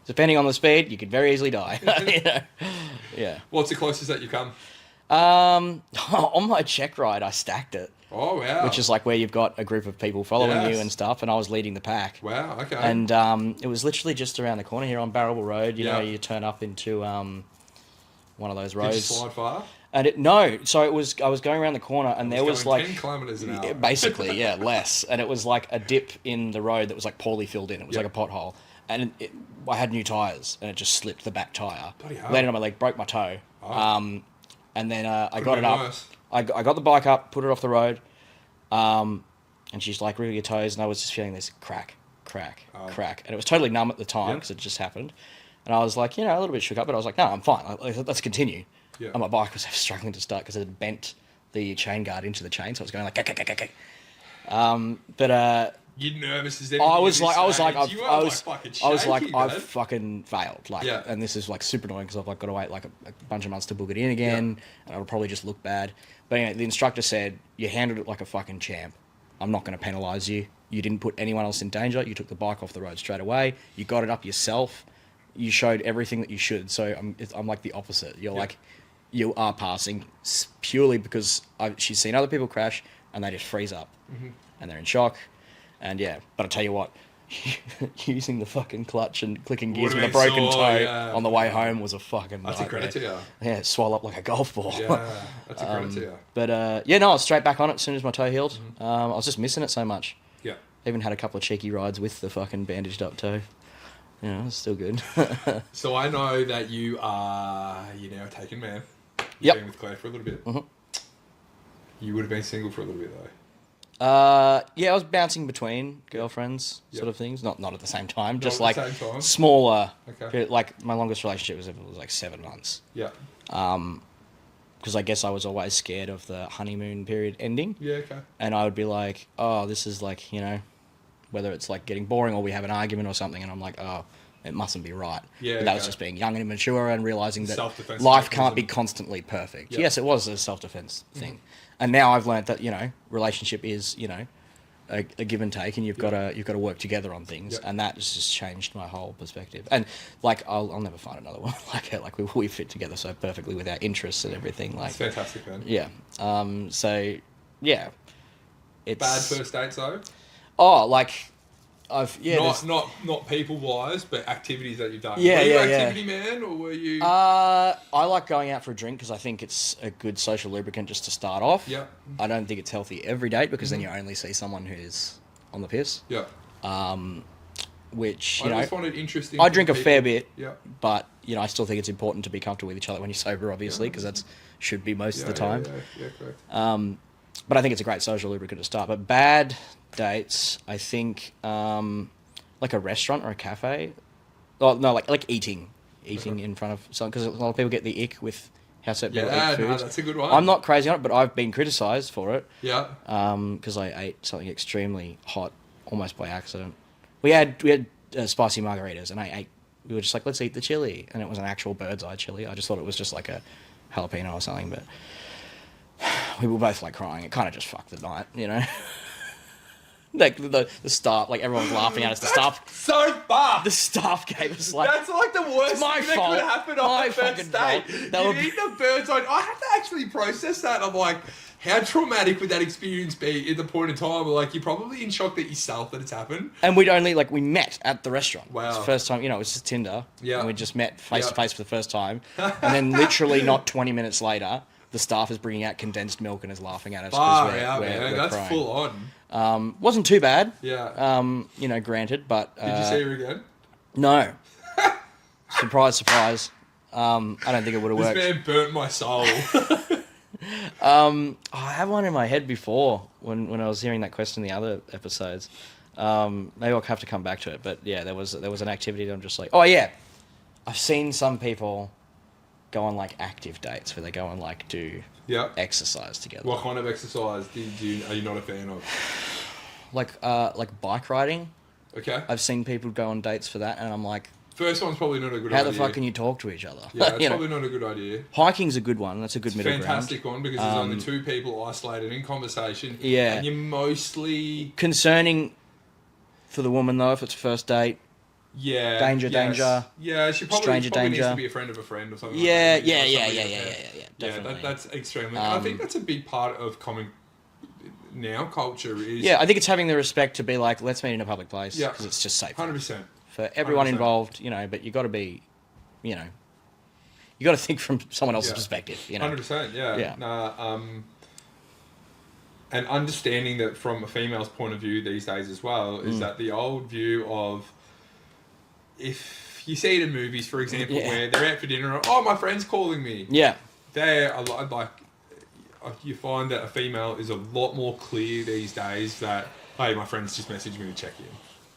Depending on the speed, you could very easily die. You know? Yeah. What's the closest that you come? On my check ride, I stacked it. Oh, wow. Which is like where you've got a group of people following you and stuff, and I was leading the pack. Wow, okay. And it was literally just around the corner here on Barrable Road. You know, you turn up into one of those roads. Did you slide far? And I was going around the corner, and there was like 10 kilometers an hour. Basically, yeah, less. And it was like a dip in the road that was like poorly filled in. It was like a pothole, and I had new tires, and it just slipped the back tire. Landed on my leg, broke my toe. Oh. And then I got it up. Worse. I got the bike up, put it off the road, and she's like, "Wriggle your toes," and I was just feeling this crack, and it was totally numb at the time because it just happened. And I was like, you know, a little bit shook up, but I was like, "No, I'm fine. Let's continue." Yeah. And my bike was struggling to start because it had bent the chain guard into the chain, so it was going like. But you're nervous as anything. I was like, I've fucking failed. Like, and this is like super annoying because I've like got to wait like a bunch of months to book it in again, and it'll probably just look bad. But anyway, the instructor said, "You handled it like a fucking champ. I'm not going to penalise you. You didn't put anyone else in danger. You took the bike off the road straight away. You got it up yourself. You showed everything that you should." So I'm like the opposite. You're like, you are passing purely because she's seen other people crash and they just freeze up and they're in shock. And but I tell you what, using the fucking clutch and clicking gears with a broken toe on the way home was a fucking nightmare. That's a credit to you. Yeah, swell up like a golf ball. Yeah, that's a credit to you. But I was straight back on it as soon as my toe healed. I was just missing it so much. Yeah. Even had a couple of cheeky rides with the fucking bandaged up toe. You know, it's still good. So I know that you're now a taken man. Yep. You've been with Claire for a little bit. Mm-hmm. You would have been single for a little bit though. Yeah, I was bouncing between girlfriends, sort of things. Not at the same time, just like the same time. smaller. Okay. Like my longest relationship was like 7 months. Yeah. Because I guess I was always scared of the honeymoon period ending. Yeah. Okay. And I would be like, oh, this is like, you know, whether it's like getting boring or we have an argument or something, and I'm like, oh, it mustn't be right. Yeah. But that was just being young and immature and realizing that Self-defense life can't mechanism. be constantly perfect. Yep. Yes, it was a self-defense thing. And now I've learned that, you know, relationship is, you know, a give and take, and you've got to work together on things, Yep. and that has just changed my whole perspective. And like I'll never find another one like her. Like we fit together so perfectly with our interests and everything. Like It's fantastic, man. yeah. So yeah, it's Bad first dates though. Oh, like Not people wise, but activities that you've done. Yeah, were you yeah, an yeah. activity man, or were you? I like going out for a drink because I think it's a good social lubricant just to start off. Yeah. I don't think it's healthy every date because then you only see someone who's on the piss. Yeah. Which I you know, always find it interesting. I for drink a people- fair bit. Yeah. But you know, I still think it's important to be comfortable with each other when you're sober, obviously, because that's should be most of the time. Yeah, correct. But I think it's a great social lubricant to start. But bad dates, I think, like a restaurant or a cafe. Oh no, like eating in front of someone, because a lot of people get the ick with how certain people eat food. No, that's a good one. I'm not crazy on it, but I've been criticised for it. Yeah. Because I ate something extremely hot almost by accident. We had spicy margaritas, and we were just like, let's eat the chili, and it was an actual bird's eye chili. I just thought it was just like a jalapeno or something, but we were both like crying. It kind of just fucked the night, you know. Like the staff, like everyone was laughing at us. So far. The staff gave us like, That's like the worst my thing fault. that could happen My on the first fucking date. fault. That You would- eat the bird's eye. I had to actually process that. I'm like, how traumatic would that experience be at the point in time? Like, you're probably in shock at yourself that it's happened. and we met at the restaurant. Wow. It was the first time, you know, it was just Tinder. Yeah. And we just met face to Yeah. face for the first time, and then literally not 20 minutes later, the staff is bringing out condensed milk and is laughing at us Far because out, we're man. That's crying. full on. Wasn't too bad. Yeah. You know, granted, but Did you see her again? no. Surprise, surprise. I don't think it would have This worked. man burnt my soul. I had one in my head before when I was hearing that question in the other episodes. Maybe I'll have to come back to it, but yeah, there was an activity that I'm just like, oh yeah, I've seen some people go on like active dates where they go and like do Yeah. exercise together, What kind of exercise are you not a fan of? like bike riding. Okay. I've seen people go on dates for that, and I'm like, First one's probably not a good how idea. the fuck can you talk to each other? Yeah, it's You know? probably not a good idea. Hiking's a good one. That's a good middle Fantastic ground. one because there's only two people isolated in conversation. Yeah. And you're mostly... Concerning for the woman though, if it's a first date. Yeah. Danger, yes. danger. Yeah, she probably, Stranger needs danger. to be a friend of a friend or something Yeah, like that. yeah, Or yeah, somebody yeah, like yeah, that. yeah, Yeah, definitely. that's extremely... I think that's a big part of common now culture is... Yeah, I think it's having the respect to be like, let's meet in a public place Yeah. because it's just safe 100%. for everyone 100%. involved, you know. But you got to be, you know, you got to think from someone else's Yeah. perspective, you know. 100%, yeah. Yeah. And understanding that from a female's point of view these days as well is that the old view of, if you see it in movies, for example, Yeah. where they're out for dinner, oh, my friend's calling me. Yeah, They're a lot, like, you find that a female is a lot more clear these days that, hey, my friend's just messaged me to check in.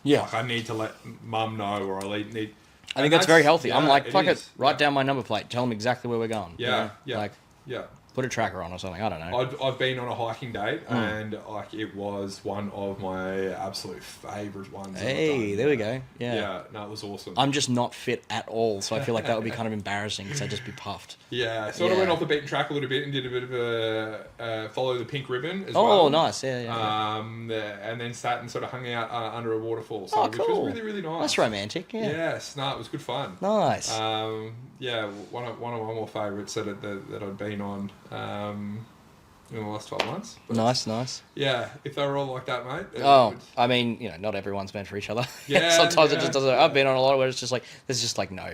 yeah. Like, I need to let mum know, or I need... I think that's very healthy. I'm yeah, like, fuck it, is. write down my number plate, tell them exactly where we're going. you Yeah, know? yeah, Like, yeah. put a tracker on or something. I don't know. I've been on a hiking date and like it was one of my absolute favourite ones. that I've Hey, done. there we go. Yeah. Yeah, no, it was awesome. I'm just not fit at all, so I feel like that would be kind of embarrassing because I'd just be puffed. Yeah, sort of Yeah. went off the beaten track a little bit and did a bit of a follow the pink ribbon as Oh, well. nice. Yeah. And then sat and sort of hung out under a waterfall. So Oh, which cool. was really, really nice. That's romantic. Yeah. Yes, no, it was good fun. Nice. Yeah, one of my more favourites that I'd been on in the last 12 months. But Nice. yeah, if they were all like that, mate. Oh, would- I mean, you know, not everyone's meant for each other. Yeah, Sometimes it yeah, just doesn't. I've been on a lot where it's just like there's just like no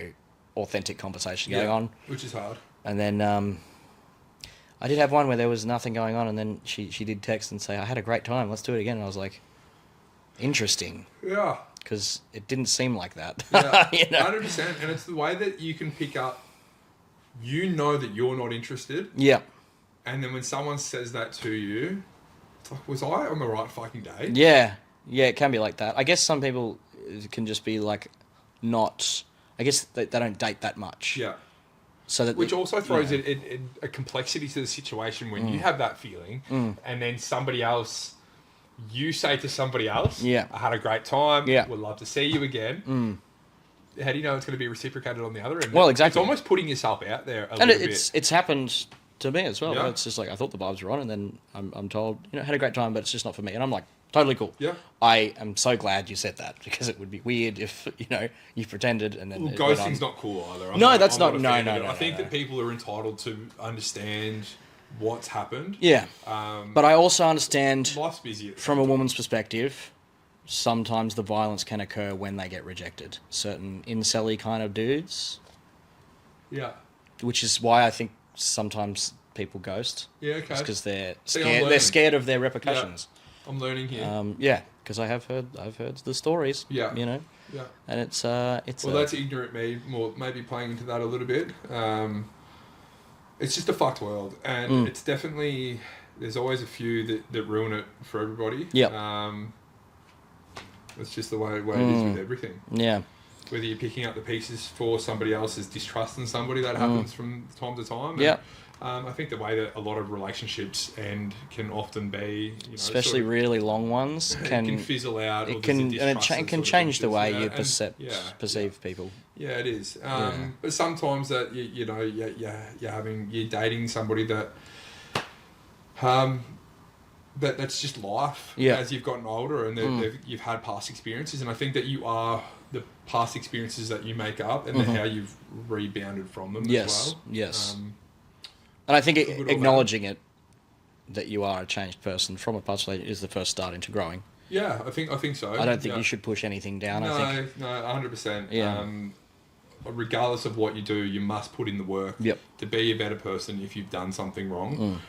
authentic conversation going on, which is hard. and then I did have one where there was nothing going on, and then she did text and say, "I had a great time. Let's do it again." And I was like, Interesting. Yeah. Because it didn't seem like that. Yeah, you know? 100%. And it's the way that you can pick up, you know that you're not interested. Yeah. And then when someone says that to you, it's like, was I on the right fucking day? Yeah. Yeah, it can be like that. I guess some people can just be like not... I guess they don't date that much. Yeah. So that Which also throws a complexity to the situation when you have that feeling and then somebody else... You say to somebody else, yeah, I had a great time, yeah, would love to see you again. How do you know it's going to be reciprocated on the other end? Well, exactly. It's almost putting yourself out there a little bit. It's happened to me as well. Yeah. It's just like, I thought the vibes were on, and then I'm told, had a great time, but it's just not for me. And I'm like, totally cool. Yeah. I am so glad you said that, because it would be weird if, you pretended and then... Well, ghosting's not cool either. That's not... No. I think that people are entitled to understand what's happened. Yeah. But I also understand, life's busy from a woman's perspective, sometimes the violence can occur when they get rejected. Certain incel-y kind of dudes. Yeah. Which is why I think sometimes people ghost. Yeah, okay. Because they're scared. They're scared of their repercussions. Yeah. I'm learning here. Yeah, because I've heard the stories. Yeah. Yeah. And it's well, that's ignorant me, more maybe playing into that a little bit. It's just a fucked world, and it's definitely, there's always a few that ruin it for everybody. Yeah. It's just the way it is with everything. Yeah. Whether you're picking up the pieces for somebody else's distrust in somebody, that happens from time to time. Yeah. I think the way that a lot of relationships end can often be, especially really long ones, can fizzle out. It can change the way you perceive people. Yeah, it is. But sometimes that you're dating somebody that that's just life. Yeah. As you've gotten older and you've had past experiences, and I think that you are the past experiences that you make up, and how you've rebounded from them as well. Yes. And I think acknowledging that you are a changed person from a past relationship is the first start into growing. Yeah, I think so. I don't think you should push anything down. No, I think 100%. Yeah. Regardless of what you do, you must put in the work to be a better person if you've done something wrong.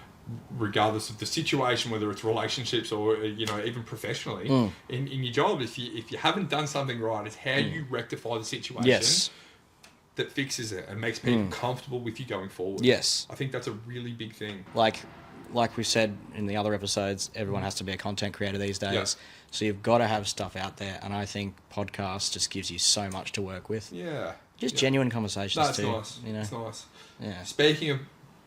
Regardless of the situation, whether it's relationships or even professionally, in your job, if you haven't done something right, it's how you rectify the situation that fixes it and makes people comfortable with you going forward. Yes, I think that's a really big thing. Like we said in the other episodes, everyone has to be a content creator these days. So you've got to have stuff out there, and I think podcasts just gives you so much to work with. Yeah, just genuine conversations. That's too. Nice. It's nice. Yeah. Speaking of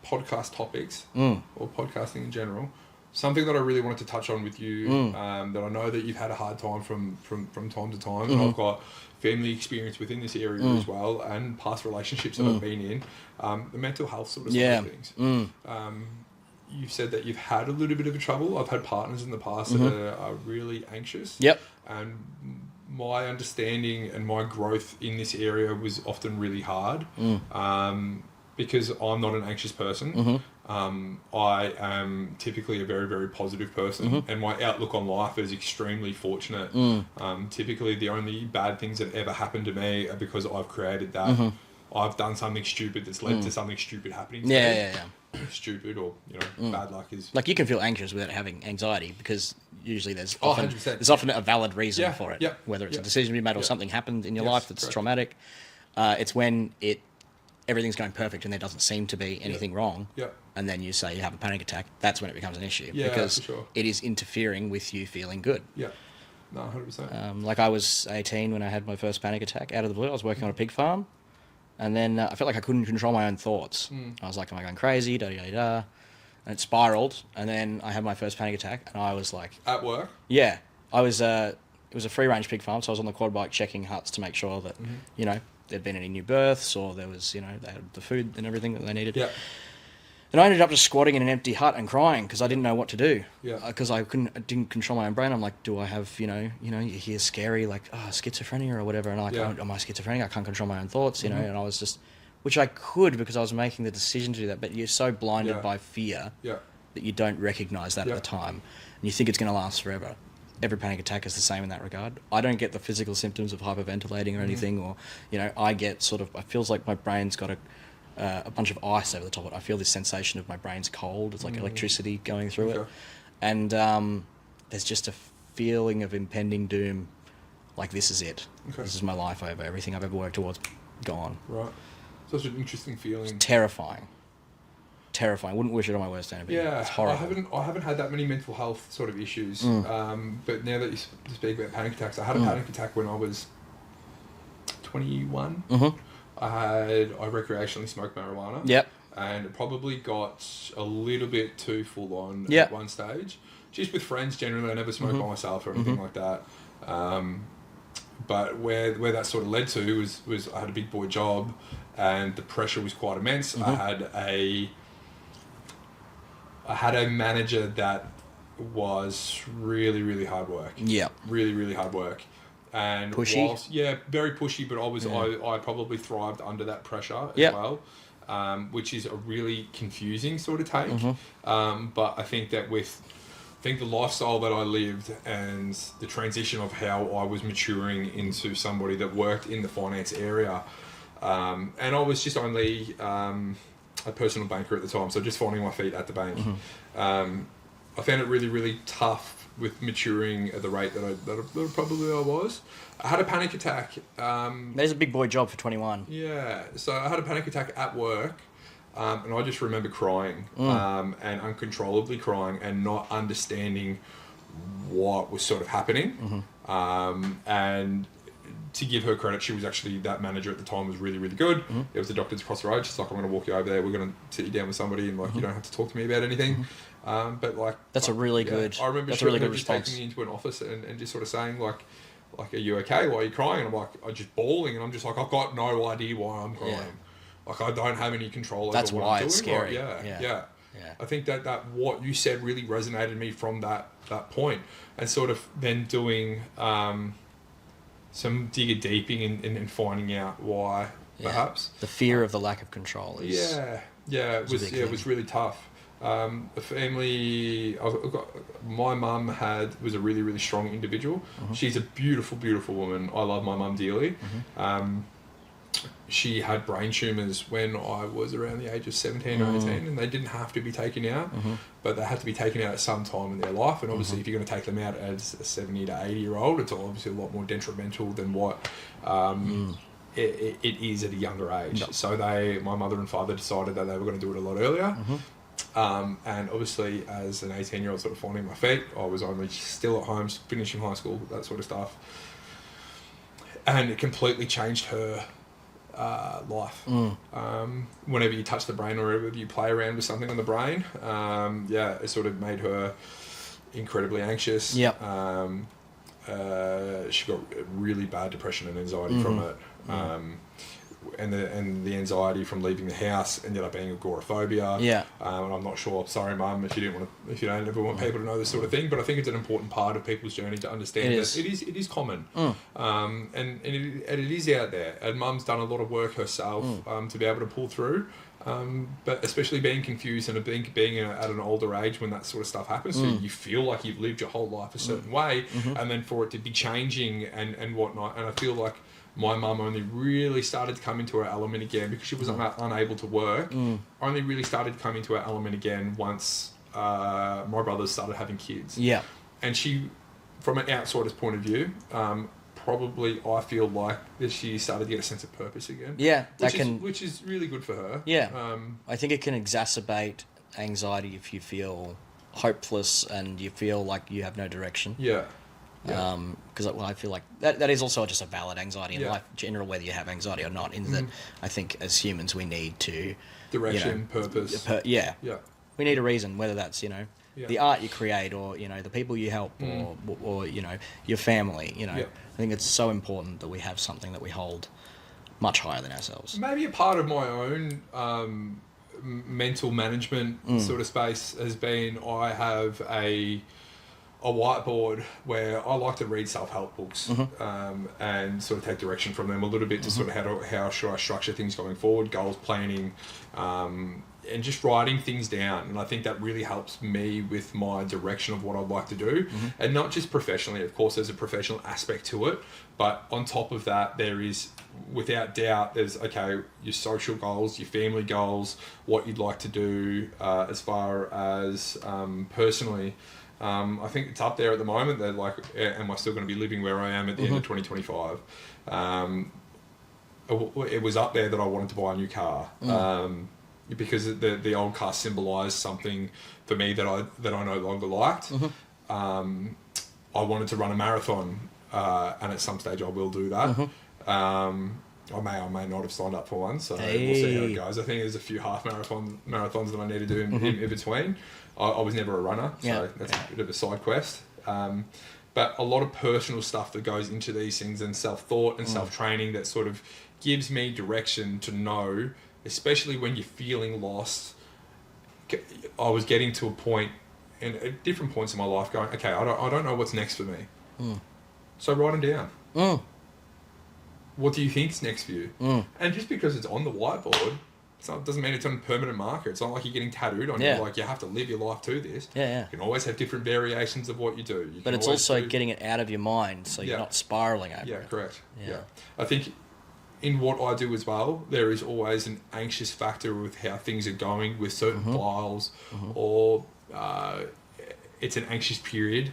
podcast topics or podcasting in general, something that I really wanted to touch on with you, that I know that you've had a hard time from time to time, and I've got family experience within this area as well, and past relationships that I've been in, the mental health sort of side of things. You've said that you've had a little bit of a trouble. I've had partners in the past that are really anxious. Yep. And my understanding and my growth in this area was often really hard. Because I'm not an anxious person. I am typically a very, very positive person, and my outlook on life is extremely fortunate. Typically, the only bad things that ever happened to me are because I've created that. I've done something stupid that's led to something stupid happening to me. Yeah. Stupid or, bad luck is... Like, you can feel anxious without having anxiety, because usually there's often a valid reason for it. Whether it's a decision you made or something happened in your life that's traumatic. It's when everything's going perfect and there doesn't seem to be anything wrong, and then you say you have a panic attack, that's when it becomes an issue, because it is interfering with you feeling good. Yeah, no, 100%. Like, I was 18 when I had my first panic attack out of the blue. I was working on a pig farm, and then I felt like I couldn't control my own thoughts. I was like, am I going crazy? Da-da-da-da. And it spiraled, and then I had my first panic attack, and I was like... At work? Yeah. I was... it was a free-range pig farm, so I was on the quad bike checking huts to make sure that, there'd been any new births, or there was, they had the food and everything that they needed. Yeah. And I ended up just squatting in an empty hut and crying because I didn't know what to do. Yeah. Because I didn't control my own brain. I'm like, do I have, you hear scary, like, schizophrenia or whatever. And I'm like, am I schizophrenic? I can't control my own thoughts, you know. And I was just, which I could because I was making the decision to do that. But you're so blinded by fear that you don't recognize that at the time. And you think it's going to last forever. Every panic attack is the same in that regard. I don't get the physical symptoms of hyperventilating or anything, or, I get sort of, it feels like my brain's got a bunch of ice over the top of it. I feel this sensation of my brain's cold. It's like electricity going through it. And there's just a feeling of impending doom, like this is it. Okay. This is my life over. Everything I've ever worked towards, gone. Right. Such an interesting feeling. It's terrifying. Terrifying. Wouldn't wish it on my worst enemy. Yeah, It's horrible. I haven't had that many mental health sort of issues. But now that you speak about panic attacks, I had a panic attack when I was 21. I recreationally smoked marijuana. Yep. And it probably got a little bit too full on Yep. at one stage. Just with friends generally, I never smoked by myself or anything like that. But where that sort of led to was I had a big boy job, and the pressure was quite immense. I had a manager that was really, really hard work. Yeah. Really, really hard work. And Pushy? very pushy, but I probably thrived under that pressure as well, which is a really confusing sort of take. But I think that the lifestyle that I lived and the transition of how I was maturing into somebody that worked in the finance area, and I was just only a personal banker at the time, so just finding my feet at the bank. I found it really, really tough with maturing at the rate that I probably was. I had a panic attack. There's a big boy job for 21. Yeah, so I had a panic attack at work, and I just remember crying, and uncontrollably crying and not understanding what was sort of happening. And to give her credit, she was actually, that manager at the time was really, really good. There was a doctor's across the road. She's like, I'm going to walk you over there. We're going to sit you down with somebody, and you don't have to talk to me about anything. But that's a really good. I remember that's a really good just response. taking me into an office and just sort of saying like, are you okay? Why are you crying? And I'm like, I'm just bawling, and I'm just like, I've got no idea why I'm crying. Like, I don't have any control over That's what why I'm doing. it's scary. Like, Yeah. I think that what you said really resonated me from that point, and sort of then doing some digger deeping and finding out why, perhaps. The fear of the lack of control is... it was really tough. The family, my mum was a really, really strong individual. She's a beautiful, beautiful woman. I love my mum dearly. She had brain tumours when I was around the age of 17 or 18, and they didn't have to be taken out, but they had to be taken out at some time in their life. And obviously, if you're going to take them out as a 70 to 80-year-old, it's obviously a lot more detrimental than what it is at a younger age. So my mother and father decided that they were going to do it a lot earlier. And obviously, as an 18-year-old sort of finding my feet, I was only still at home, finishing high school, that sort of stuff. And it completely changed her life. Whenever you touch the brain or whenever you play around with something on the brain, it sort of made her incredibly anxious. She got really bad depression and anxiety from it. And the anxiety from leaving the house ended up being agoraphobia. And I'm not sure. Sorry, Mum, if you don't ever want people to know this sort of thing. But I think it's an important part of people's journey to understand that it is common, and it is out there. And Mum's done a lot of work herself to be able to pull through. But especially being confused and being at an older age when that sort of stuff happens, so you feel like you've lived your whole life a certain way, and then for it to be changing and whatnot. And I feel like my mum only really started to come into her element again because she was unable to work. Only really started to come into her element again once my brothers started having kids. And she, from an outsider's point of view, probably I feel like that she started to get a sense of purpose again. Which is really good for her. I think it can exacerbate anxiety if you feel hopeless and you feel like you have no direction. Because I feel like that is also just a valid anxiety in life in general, whether you have anxiety or not. In that, I think as humans we need to direction, purpose. We need a reason, whether that's the art you create or the people you help or your family. I think it's so important that we have something that we hold much higher than ourselves. Maybe a part of my own mental management sort of space has been I have a whiteboard where I like to read self-help books and sort of take direction from them a little bit to sort of how should I structure things going forward, goals planning, and just writing things down. And I think that really helps me with my direction of what I'd like to do. And not just professionally, of course, there's a professional aspect to it, but on top of that, there is, without doubt, there's, your social goals, your family goals, what you'd like to do as far as personally. I think it's up there at the moment. They're like, am I still going to be living where I am at the end of 2025? It was up there that I wanted to buy a new car. Because the old car symbolised something for me that I no longer liked. I wanted to run a marathon, and at some stage I will do that. I may or may not have signed up for one, so we'll see how it goes. I think there's a few half marathons that I need to do in between. I was never a runner, so that's a bit of a side quest. But a lot of personal stuff that goes into these things, and self-thought and self-training that sort of gives me direction to know, especially when you're feeling lost. I was getting to a point, and at different points in my life, going, okay, I don't know what's next for me. So write them down. What do you think's next for you? And just because it's on the whiteboard, doesn't mean it's on a permanent marker. It's not like you're getting tattooed on you. Like, you have to live your life to this. You can always have different variations of what you do. But it's also getting it out of your mind, so you're not spiraling over it. Yeah, correct. Yeah. I think in what I do as well, there is always an anxious factor with how things are going with certain files, or it's an anxious period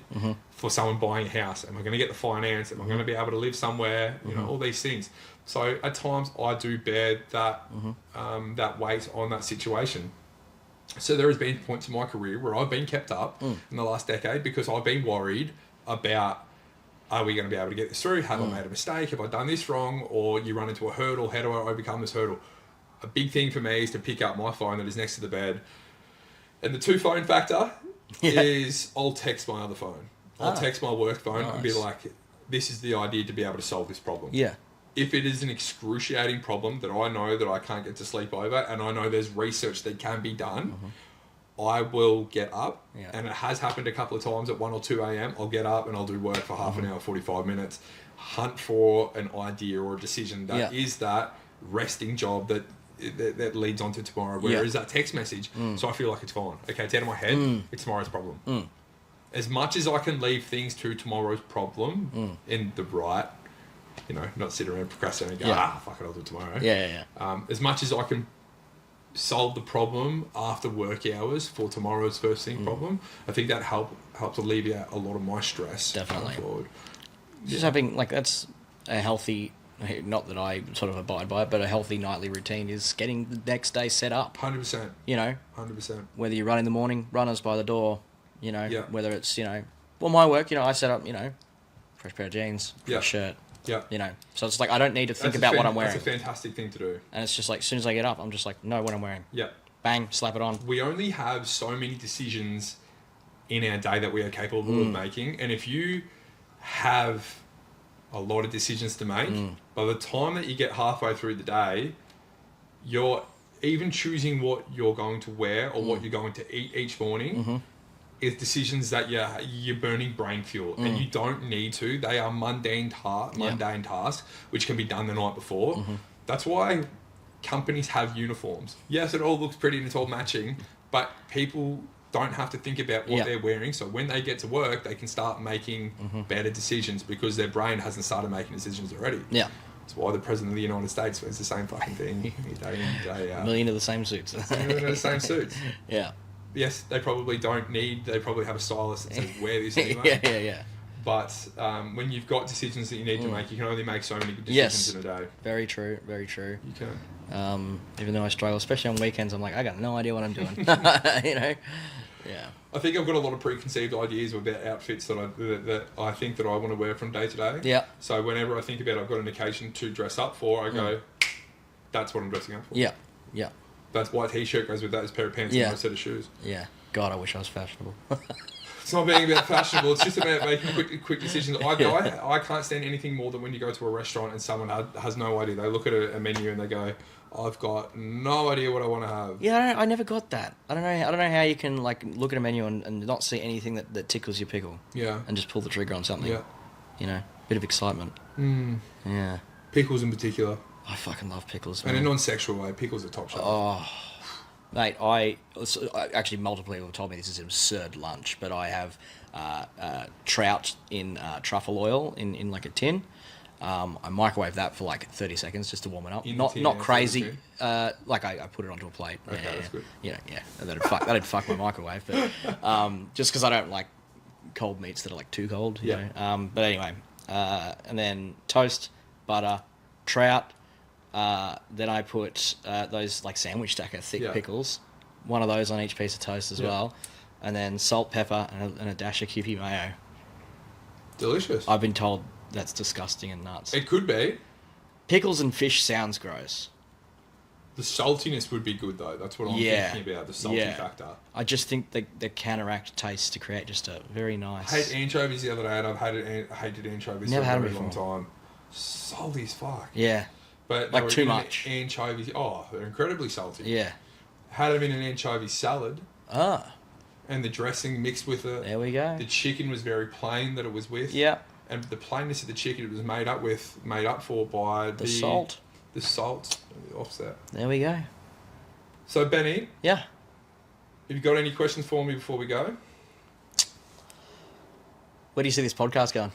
for someone buying a house. Am I going to get the finance? Am I going to be able to live somewhere? You know, all these things. So at times I do bear that that weight on that situation. So there has been points in my career where I've been kept up in the last decade because I've been worried about, are we going to be able to get this through? Have I made a mistake? Have I done this wrong? Or you run into a hurdle. How do I overcome this hurdle? A big thing for me is to pick up my phone that is next to the bed. And the 2 phone factor is I'll text my other phone. I'll text my work phone and be like, this is the idea to be able to solve this problem. If it is an excruciating problem that I know that I can't get to sleep over, and I know there's research that can be done, I will get up. And it has happened a couple of times at 1 or 2 a.m. I'll get up and I'll do work for half an hour, 45 minutes, hunt for an idea or a decision that is that resting job that leads on to tomorrow. Where is that text message? So I feel like it's fine. Okay, it's out of my head. It's tomorrow's problem. As much as I can leave things to tomorrow's problem in the right, you know, not sit around procrastinating and go, fuck it, I'll do it tomorrow. As much as I can solve the problem after work hours for tomorrow's first thing problem, I think that helps alleviate a lot of my stress. Definitely. Going forward. Just having, like, that's a healthy, not that I sort of abide by it, but a healthy nightly routine is getting the next day set up. 100%. You know? 100%. Whether you run in the morning, runners by the door, you know, whether it's, you know, well, my work, you know, I set up, you know, fresh pair of jeans, fresh shirt. You know, so it's like I don't need to think about what I'm wearing. That's a fantastic thing to do. And it's just like, as soon as I get up, I'm just like, know what I'm wearing. Bang, slap it on. We only have so many decisions in our day that we are capable of making. And if you have a lot of decisions to make, by the time that you get halfway through the day, you're even choosing what you're going to wear or what you're going to eat each morning is decisions that you're burning brain fuel, and you don't need to. They are mundane tasks which can be done the night before. That's why companies have uniforms. Yes, it all looks pretty and it's all matching, but people don't have to think about what they're wearing. So when they get to work, they can start making better decisions because their brain hasn't started making decisions already. That's why the President of the United States wears the same fucking thing day in, day out. A million of the same suits. The same suits. Yes, they probably they probably have a stylist that says, wear this anyway. But when you've got decisions that you need to make, you can only make so many good decisions in a day. Very true, very true. You can. Even though I struggle, especially on weekends, I'm like, I got no idea what I'm doing. You know? I think I've got a lot of preconceived ideas about outfits that I think that I want to wear from day to day. So whenever I think about I've got an occasion to dress up for, I go, that's what I'm dressing up for. That's white t-shirt goes with that, as pair of pants and a set of shoes. God, I wish I was fashionable. It's not being about fashionable. It's just about making quick decisions. I can't stand anything more than when you go to a restaurant and someone has no idea. They look at a menu and they go, I've got no idea what I want to have. I never got that. I don't know how you can like look at a menu and not see anything that tickles your pickle. And just pull the trigger on something. You know, bit of excitement. Pickles in particular. I fucking love pickles. Man. In a non-sexual way, pickles are top shelf. Oh, mate, I actually multiple people have told me this is an absurd lunch, but I have trout in truffle oil in like a tin. I microwave that for like 30 seconds just to warm it up. Not crazy. Like I put it onto a plate. Okay, that's good. That'd fuck my microwave. But just because I don't like cold meats that are like too cold. You Yeah. know? But anyway, and then toast, butter, trout. Then I put those like sandwich stacker thick pickles. One of those on each piece of toast as well. And then salt, pepper, and a dash of Kewpie mayo. Delicious. I've been told that's disgusting and nuts. It could be. Pickles and fish sounds gross. The saltiness would be good though. That's what I'm thinking about, the salty factor. I just think they counteract taste to create just a very nice... I hate anchovies the other day, and I've hated anchovies Never for had a them very long before. time. Salty as fuck. Yeah. But like too much. Anchovies, they're incredibly salty. Yeah. Had them in an anchovy salad. Ah. And the dressing mixed with it. There we go. The chicken was very plain that it was with. Yeah. And the plainness of the chicken it was made up for by the salt. The salt offset. There we go. So Benny. Yeah. Have you got any questions for me before we go? Where do you see this podcast going?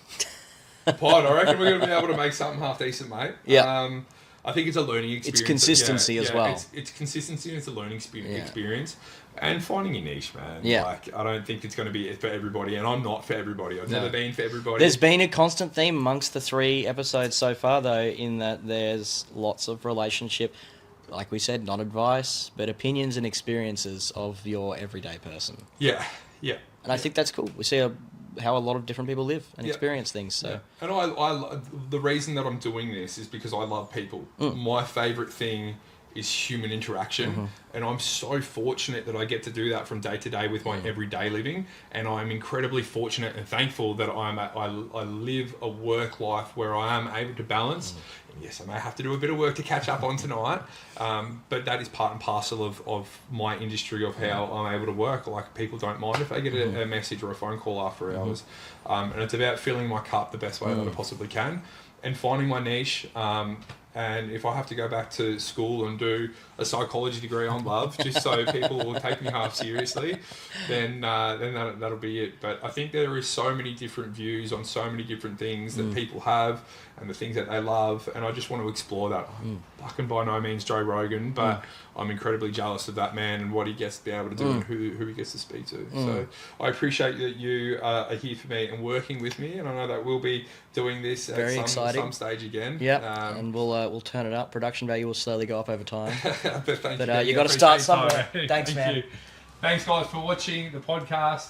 Pod, I reckon we're going to be able to make something half decent, mate. Yeah. I think it's a learning experience. It's consistency as well. It's consistency and it's a learning experience. And finding your niche, man. Yeah. Like, I don't think it's going to be for everybody, and I'm not for everybody. I've never been for everybody. There's been a constant theme amongst the 3 episodes so far, though, in that there's lots of relationship, like we said, not advice, but opinions and experiences of your everyday person. Yeah, yeah. And I think that's cool. We see how a lot of different people live and experience things. So, and I the reason that I'm doing this is because I love people. My favourite thing is human interaction, and I'm so fortunate that I get to do that from day to day with my everyday living, and I'm incredibly fortunate and thankful that I live a work life where I am able to balance. And yes, I may have to do a bit of work to catch up on tonight, but that is part and parcel of my industry, of how I'm able to work. Like, people don't mind if they get a message or a phone call after hours, and it's about filling my cup the best way that I possibly can, and finding my niche. And if I have to go back to school and do a psychology degree on love, just so people will take me half seriously, then that'll be it. But I think there is so many different views on so many different things that people have, and the things that they love, and I just want to explore that. I can by no means Joe Rogan, but I'm incredibly jealous of that man and what he gets to be able to do and who he gets to speak to. So I appreciate that you are here for me and working with me, and I know that we'll be doing this at some stage again. Yeah, and we'll turn it up. Production value will slowly go up over time. But you got to start somewhere. Thanks, man. Thanks, guys, for watching the podcast.